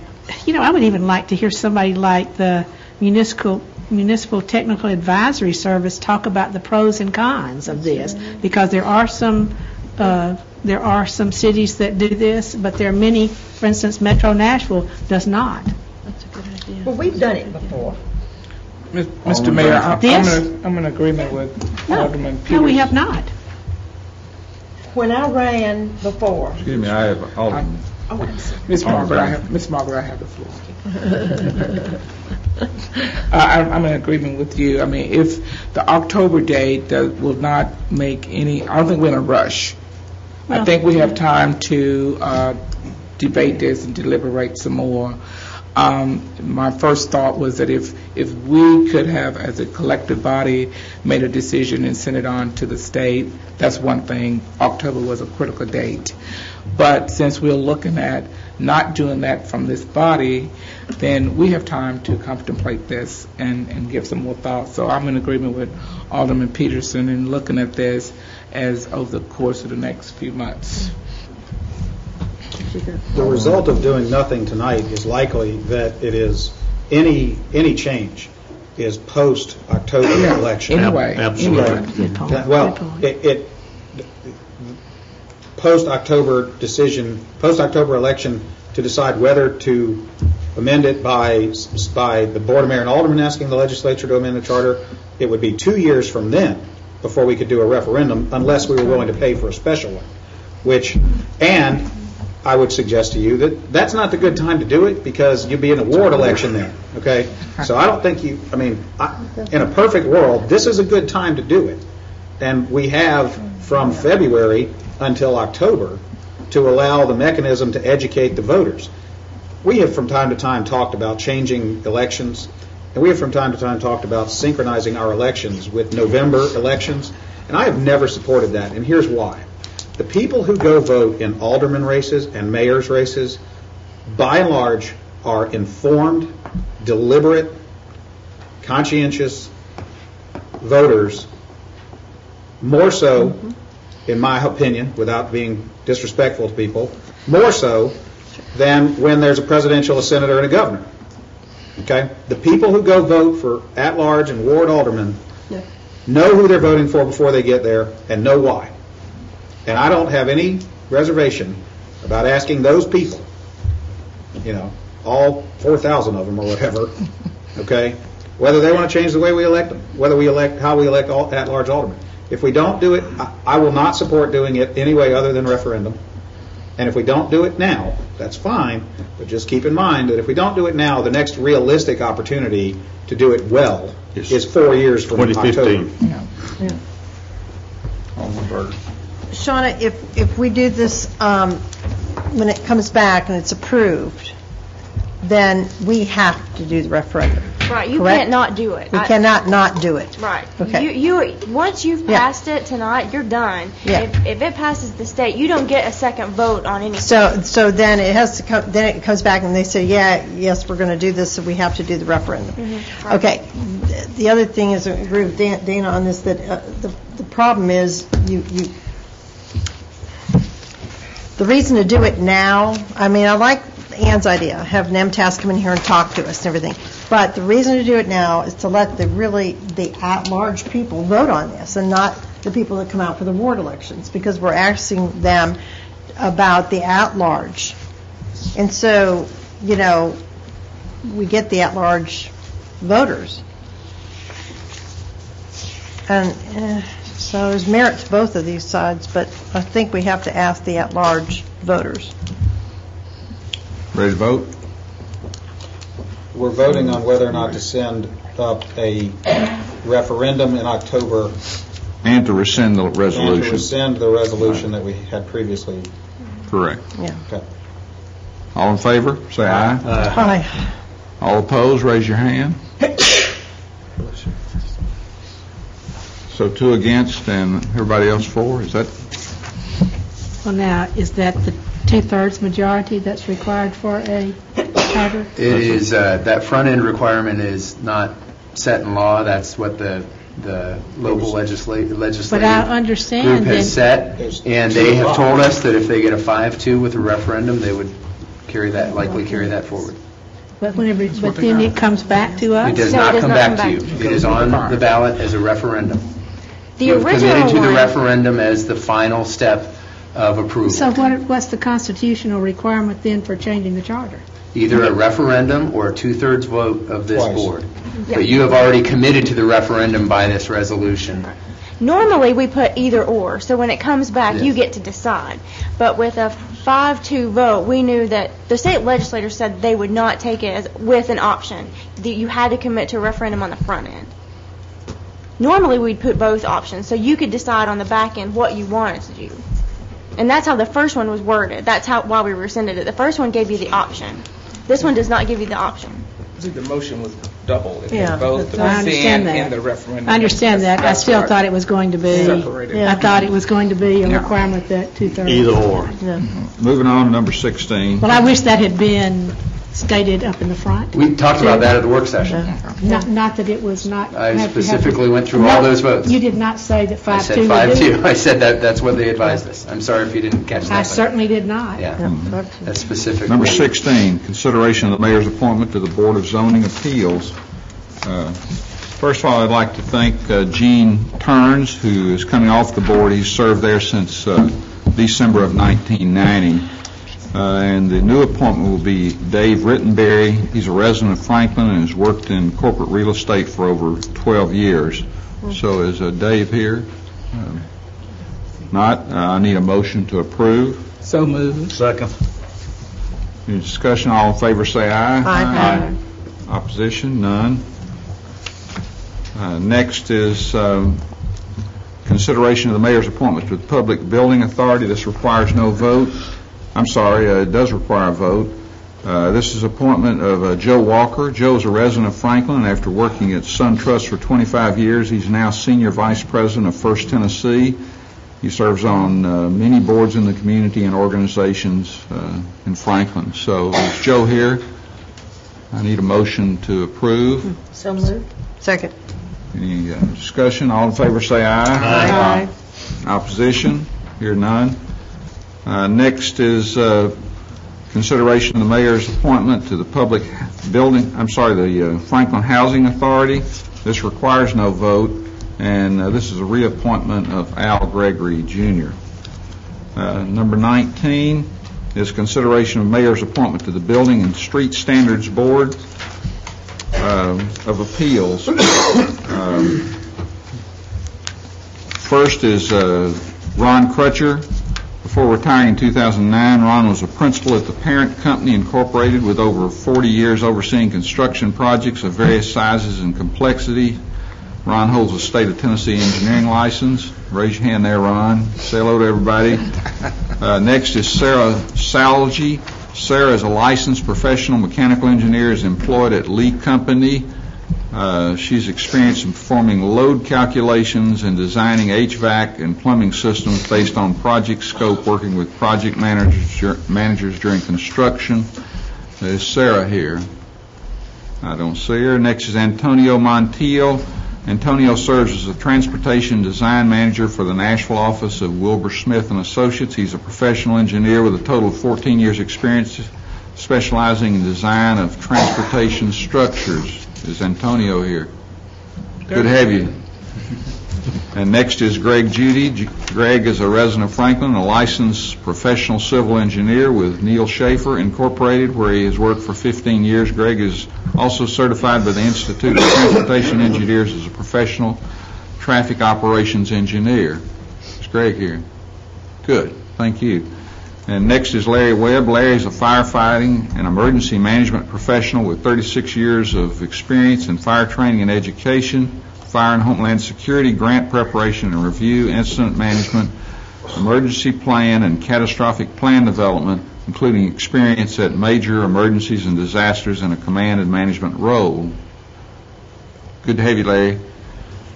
would even like to hear somebody like the Municipal Technical Advisory Service talk about the pros and cons of this, because there are some cities that do this, but there are many. For instance, Metro Nashville does not. That's a good idea. Well, we've done it before. Mr. Mayor, I'm in agreement with Alderman Peters. No, we have not. When I ran before, Excuse me, I have Alderman. Ms. Margaret, I have the floor. I'm in agreement with you. I mean, if the October date will not make any, I don't think we're in a rush. I think we have time to debate this and deliberate some more. My first thought was that if we could have, as a collective body, made a decision and sent it on to the state, that's one thing. October was a critical date. But since we're looking at not doing that from this body, then we have time to contemplate this and give some more thought. So I'm in agreement with Alderman Peterson in looking at this as over the course of the next few months. The result of doing nothing tonight is likely that it is any change is post-October election. Anyway. Absolutely. Well, it post-October decision, post-October election to decide whether to amend it by the Board of Mayor and Aldermen asking the legislature to amend the charter, it would be 2 years from then before we could do a referendum unless we were willing to pay for a special one, and I would suggest to you that that's not the good time to do it because you'd be in a ward election then, okay? So I don't think in a perfect world, this is a good time to do it. And we have from February until October to allow the mechanism to educate the voters. We have from time to time talked about changing elections, and we have from time to time talked about synchronizing our elections with November elections, and I have never supported that, and here's why. The people who go vote in alderman races and mayor's races, by and large, are informed, deliberate, conscientious voters, more so, in my opinion, without being disrespectful to people, more so than when there's a presidential, a senator, and a governor. Okay? The people who go vote for at-large and ward aldermen know who they're voting for before they get there and know why. And I don't have any reservation about asking those people, all 4,000 of them or whatever, okay, whether they want to change the way we elect them, how we elect at-large aldermen. If we don't do it, I will not support doing it any way other than referendum. And if we don't do it now, that's fine, but just keep in mind that if we don't do it now, the next realistic opportunity to do it well is 4 years from 2015. October. Shauna, if we do this when it comes back and it's approved, then we have to do the referendum. Right, you correct? can't not do it. We cannot not do it. Right. Okay. You once you've Yeah. passed it tonight, you're done. Yeah. If it passes the state, you don't get a second vote on anything. So then it has to come, then it comes back and they say, yes, we're going to do this, so we have to do the referendum. Mm-hmm. Okay. The other thing is, I agree with Dana on this, that the problem is the reason to do it now, I mean, I like Ann's idea, have NEMTAS come in here and talk to us and everything, but the reason to do it now is to let the at-large people vote on this and not the people that come out for the ward elections, because we're asking them about the at-large. And so, we get the at-large voters. And so there's merit to both of these sides, but I think we have to ask the at-large voters. Ready to vote? We're voting on whether or not to send up a referendum in October And to rescind the and to resolution. rescind the resolution that we had previously. Correct. Yeah. Okay. All in favor, say aye. Aye. All opposed, raise your hand. So 2 against and everybody else for, is that? Well, now, is that the 2/3 majority that's required for a charter? It is, that front-end requirement is not set in law. That's what the local legislative But I understand group has set, and they have told us that if they get a 5-2 with a referendum, they would likely carry that forward. But then it comes back to us? It does No, not it does come not back come to you. back. It is on the ballot as a referendum. The You've original committed to the one- referendum as the final step of approval. So what's the constitutional requirement then for changing the charter? Either a referendum or a 2/3 vote of this Twice. board. But you have already committed to the referendum by this resolution. Normally, we put either or, so when it comes back, Yes. you get to decide. But with a 5-2 vote, we knew that the state legislature said they would not take it as with an option, that you had to commit to a referendum on the front end. Normally, we'd put both options, so you could decide on the back end what you wanted to do. And that's how the first one was worded. That's why we rescinded it. The first one gave you the option. This one does not give you the option. See, the motion was double. It Yeah, had both the I understand rescind that. and the referendum. I understand that. I That's still right. thought it was going to be, Separated. I thought it was going to be a requirement that 2/3. Either or. Moving on to number 16. Well, I wish that had been stated up in the front. We talked about that at the work session. Not that it was not. I have to- specifically went through all those votes. You did not say that I 5-2 said would 5-2. do. I said that's what they advised us. I'm sorry if you didn't catch that. I one. certainly did not. Yeah, that's specific. Number 16, consideration of the mayor's appointment to the Board of Zoning Appeals. First of all, I'd like to thank Gene Turns, who is coming off the board. He's served there since December of 1990. And the new appointment will be Dave Rittenberry. He's a resident of Franklin and has worked in corporate real estate for over 12 years. So is Dave here? Not. I need a motion to approve. So moved. Second. Any discussion? All in favor say aye. Aye. Opposition? None. Next is consideration of the mayor's appointment to the Public Building Authority. This requires no vote. I'm sorry, it does require a vote. This is appointment of Joe Walker. Joe is a resident of Franklin, and after working at SunTrust for 25 years, he's now Senior Vice President of First Tennessee. He serves on many boards in the community and organizations in Franklin. So is Joe here? I need a motion to approve. So moved. Second. Any discussion? All in favor say aye. Aye. Opposition? Hear none. Next is consideration of the mayor's appointment to the the Franklin Housing Authority. This requires no vote, and this is a reappointment of Al Gregory, Jr. Number 19 is consideration of mayor's appointment to the Building and Street Standards Board of Appeals. First is Ron Crutcher. Before retiring in 2009, Ron was a principal at the Parent Company Incorporated with over 40 years overseeing construction projects of various sizes and complexity. Ron holds a state of Tennessee engineering license. Raise your hand there, Ron. Say hello to everybody. Next is Sarah Salgi. Sarah is a licensed professional mechanical engineer, is employed at Lee Company She's experienced in performing load calculations and designing HVAC and plumbing systems based on project scope, working with project managers during construction. There's Sarah here. I don't see her. Next is Antonio Montiel. Antonio serves as the Transportation Design Manager for the Nashville office of Wilbur Smith & Associates. He's a professional engineer with a total of 14 years' experience specializing in design of transportation structures. Is Antonio here? Good to have you. And next is Greg Judy. Greg is a resident of Franklin, a licensed professional civil engineer with Neil Schaefer Incorporated, where he has worked for 15 years. Greg is also certified by the Institute of Transportation Engineers as a professional traffic operations engineer. Is Greg here? Good. Thank you. And next is Larry Webb. Larry is a firefighting and emergency management professional with 36 years of experience in fire training and education, fire and homeland security, grant preparation and review, incident management, emergency plan, and catastrophic plan development, including experience at major emergencies and disasters in a command and management role. Good to have you, Larry.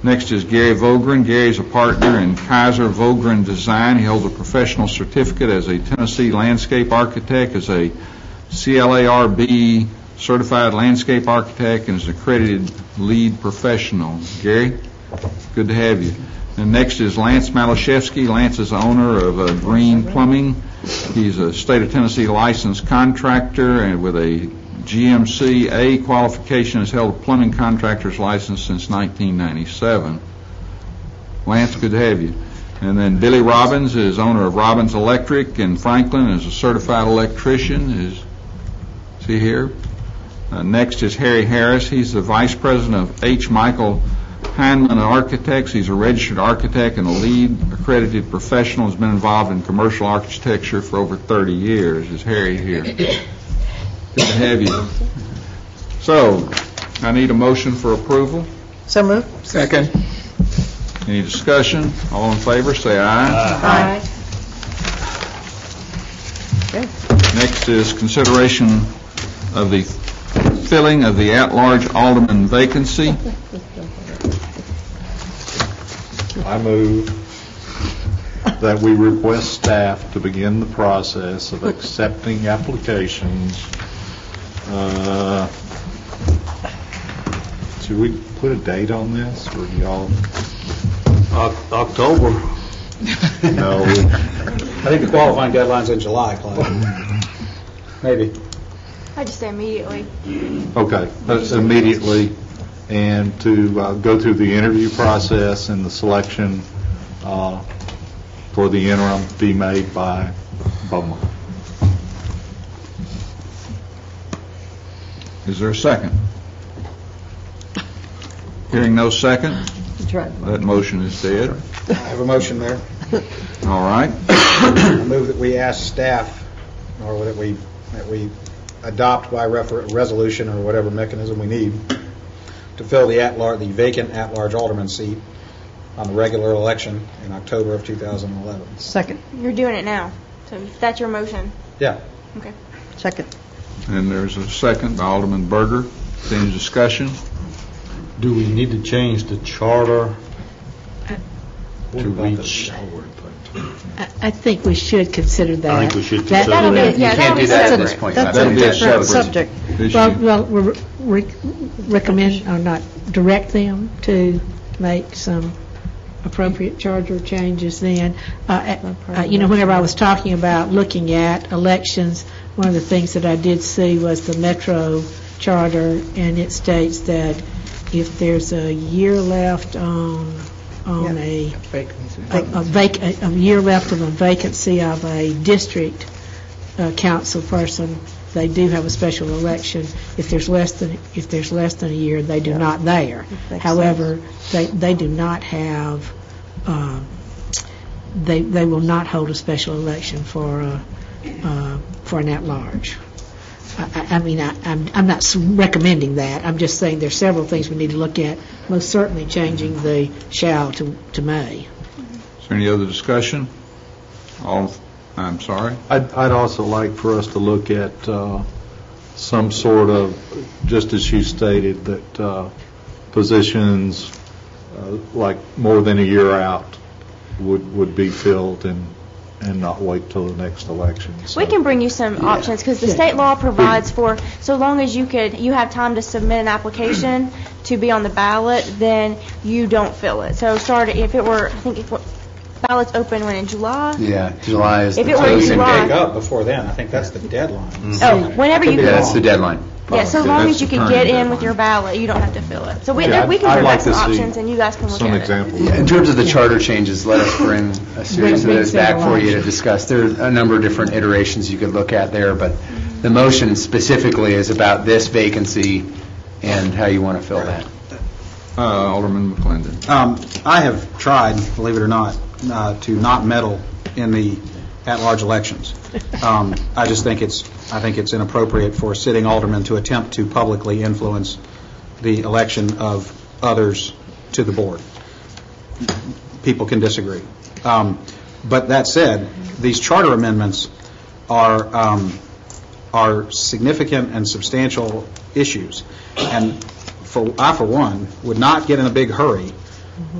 Next is Gary Vogren. Gary is a partner in Kaiser Vogren Design. He holds a professional certificate as a Tennessee landscape architect, as a CLARB certified landscape architect, and is an accredited lead professional. Gary, good to have you. And next is Lance Malashevsky. Lance is the owner of Green Plumbing. He's a state of Tennessee licensed contractor and with a GMC A qualification, has held a plumbing contractor's license since 1997. Lance, good to have you. And then Billy Robbins is owner of Robbins Electric in Franklin, is a certified electrician. Is he here? Next is Harry Harris. He's the vice president of H. Michael Heinlein Architects. He's a registered architect and a lead accredited professional. Has been involved in commercial architecture for over 30 years. Is Harry here? Good to have you. So, I need a motion for approval. So moved. Second. Any discussion? All in favor, say aye. Aye. Okay. Next is consideration of the filling of the at-large alderman vacancy. I move that we request staff to begin the process of accepting applications. Should we put a date on this, or do y'all? October. No. I think the qualifying deadline's in July, Clyde. Maybe. I just say immediately. Okay, that's immediately, and to go through the interview process and the selection for the interim be made by Beaumont. Is there a second? Hearing no second, that motion is dead. I have a motion there. All right. I move that we ask staff, or that we adopt by resolution or whatever mechanism we need, to fill the vacant at-large alderman seat on the regular election in October of 2011. Second. You're doing it now. So that's your motion. Yeah. Okay. Second. And there's a second by Alderman Berger. Any discussion? Do we need to change the charter to reach? I think we should consider that. I think we should That- consider that. You can't do that at this point. That's That'll a be a different separate subject. issue. Well, we recommend, or not, direct them to make some appropriate charter changes then. Whenever I was talking about looking at elections, one of the things that I did see was the Metro charter, and it states that if there's a year left on a year left of a vacancy of a district council person, they do have a special election. If there's less than a year, they do not there. However, they do not have. They will not hold a special election for an at-large. I'm not recommending that. I'm just saying there's several things we need to look at. Most certainly changing the shall to may. Is there any other discussion? I'm sorry. I'd also like for us to look at some sort of, just as you stated, that positions, like more than a year out, would be filled and not wait till the next election. So We can bring you some options, because the state law provides for, so long as you have time to submit an application to be on the ballot, then you don't fill it. So if it were, I think ballots open when in July? Yeah, July is the If it were in closing July- date. Up before then, I think that's the deadline. Oh, whenever you. Yeah, that's the deadline. Yeah, so long as you can get in with your ballot, you don't have to fill it. So we can provide some options, and you guys can look some at it. examples. Yeah, in terms of the charter changes, let us bring a series of those back for you to discuss. There are a number of different iterations you could look at there, but the motion specifically is about this vacancy and how you want to fill that. Alderman McClendon. I have tried, believe it or not, to not meddle in the at-large elections. I just think it's inappropriate for a sitting alderman to attempt to publicly influence the election of others to the board. People can disagree. But that said, these charter amendments are significant and substantial issues. And I, for one, would not get in a big hurry,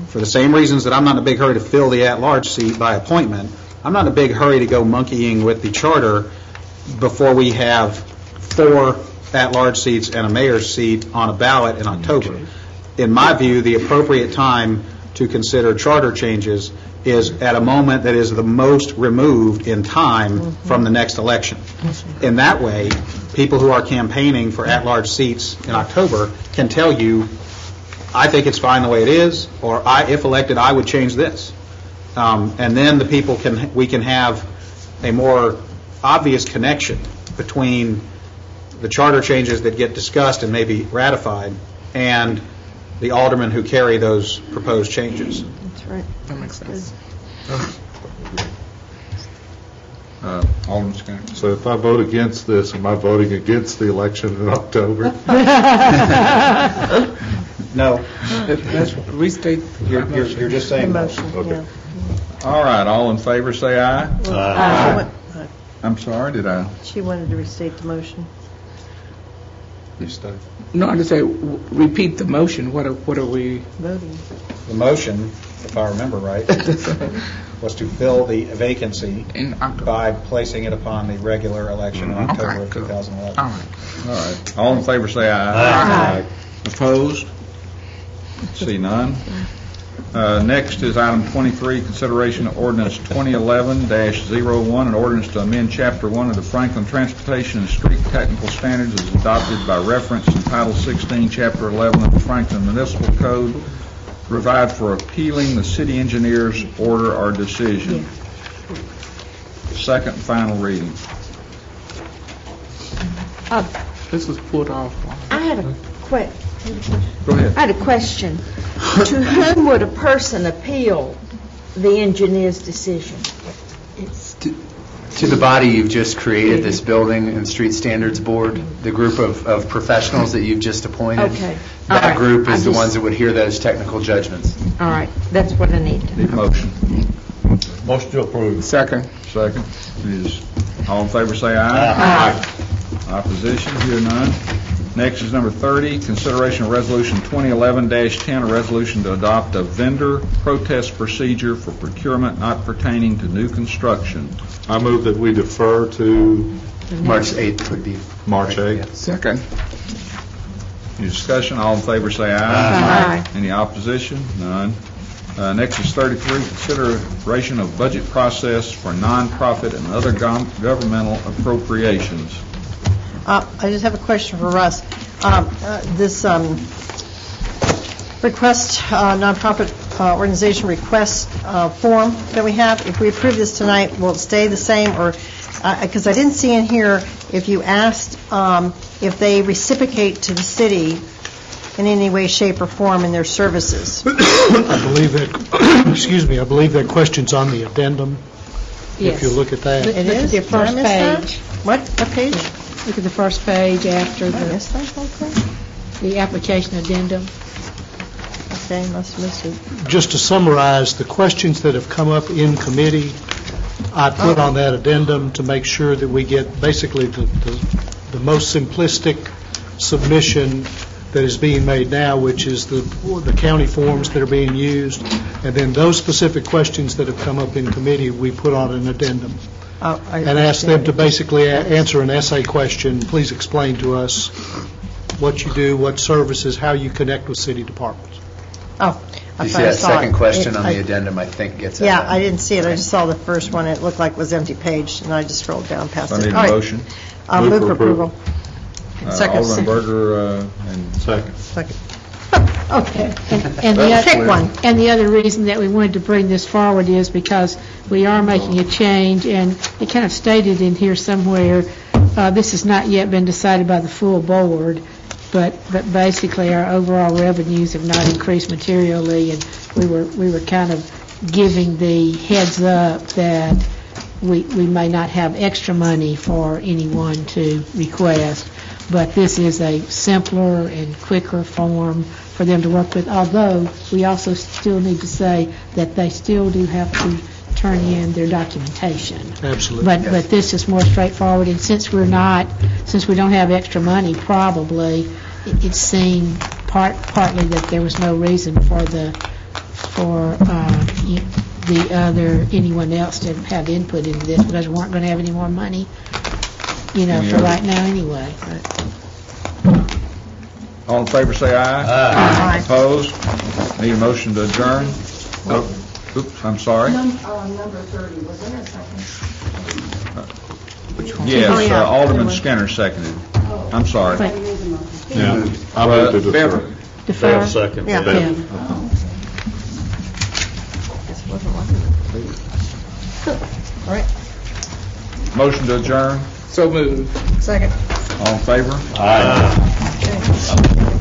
for the same reasons that I'm not in a big hurry to fill the at-large seat by appointment. I'm not in a big hurry to go monkeying with the charter before we have 4 at-large seats and a mayor's seat on a ballot in October. In my view, the appropriate time to consider charter changes is at a moment that is the most removed in time from the next election. In that way, people who are campaigning for at-large seats in October can tell you, I think it's fine the way it is, or if elected, I would change this. And then the people we can have a more obvious connection between the charter changes that get discussed and maybe ratified and the aldermen who carry those proposed changes. That's right. That makes sense. Alderman Scott. So if I vote against this, am I voting against the election in October? No, Let's restate. you're just saying no. Okay. All right, all in favor, say aye. I'm sorry, did I? She wanted to restate the motion. No, I just say, repeat the motion. What are we? Voting. The motion, if I remember right, was to fill the vacancy In October. by placing it upon the regular election in October of 2011. All right. All right, all in favor, say aye. Aye. Opposed? See none. Next is item 23, consideration of ordinance 2011-01, an ordinance to amend Chapter 1 of the Franklin Transportation and Street Technical Standards as adopted by reference in Title 16, Chapter 11 of the Franklin Municipal Code, provide for appealing the city engineer's order or decision. Second and final reading. This was put off. I had a Go ahead. I had a question. To whom would a person appeal the engineer's decision? To the body you've just created, this Building and Street Standards Board, the group of professionals that you've just appointed. Okay. That All right. group is I the just- ones that would hear those technical judgments. All right, that's what I need to know. Need a motion. Motion to approve. Second. Second. All in favor, say aye. Aye. Opposition, hear none. Next is number 30, consideration of Resolution 2011-10, a resolution to adopt a vendor protest procedure for procurement not pertaining to new construction. I move that we defer to March 8th would be. March 8th. Second. Any discussion? All in favor, say aye. Aye. Any opposition? None. Next is 33, consideration of budget process for nonprofit and other governmental appropriations. I just have a question for Russ. This request, nonprofit organization request form that we have, if we approve this tonight, will it stay the same? Or because I didn't see in here if you asked if they reciprocate to the city in any way, shape, or form in their services. I believe that, excuse me, I believe that question's on the addendum. If you Yes. look at that. It is? the first Did I miss page. that? What page? Look at the first page after Did I miss that whole thing? the application addendum. Okay, must have missed it. Just to summarize, the questions that have come up in committee, I put on that addendum to make sure that we get basically the most simplistic submission that is being made now, which is the county forms that are being used, and then those specific questions that have come up in committee, we put on an addendum. And ask them to basically answer an essay question. Please explain to us what you do, what services, how you connect with city departments. Oh, I You see thought I that saw second it. question on the addendum, I think, gets at Yeah, that. I didn't see it. I just saw the first one. It looked like it was empty page, and I just scrolled down past So I it. need a All right. motion. Move for approval. Second. Alderman Berger, and second. Second. Okay. And the That's other, clear. Pick one. and the other reason that we wanted to bring this forward is because we are making a change, and it kind of stated in here somewhere, this has not yet been decided by the full board, but basically our overall revenues have not increased materially, and we were kind of giving the heads up that we may not have extra money for anyone to request, but this is a simpler and quicker form for them to work with, although we also still need to say that they still do have to turn in their documentation. Absolutely. But this is more straightforward, and since we don't have extra money, probably, it seemed partly that there was no reason for anyone else to have input into this, because we weren't going to have any more money, for right now anyway. All in favor, say aye. Aye. Opposed? Need a motion to adjourn? Oops, I'm sorry. Number 30, was there a second? Yes, Alderman Skinner seconded. I'm sorry. Yeah, I move to defer. Defer? Second. Yeah. Bev. All right. Motion to adjourn. So moved. Second. All in favor? Aye. Okay.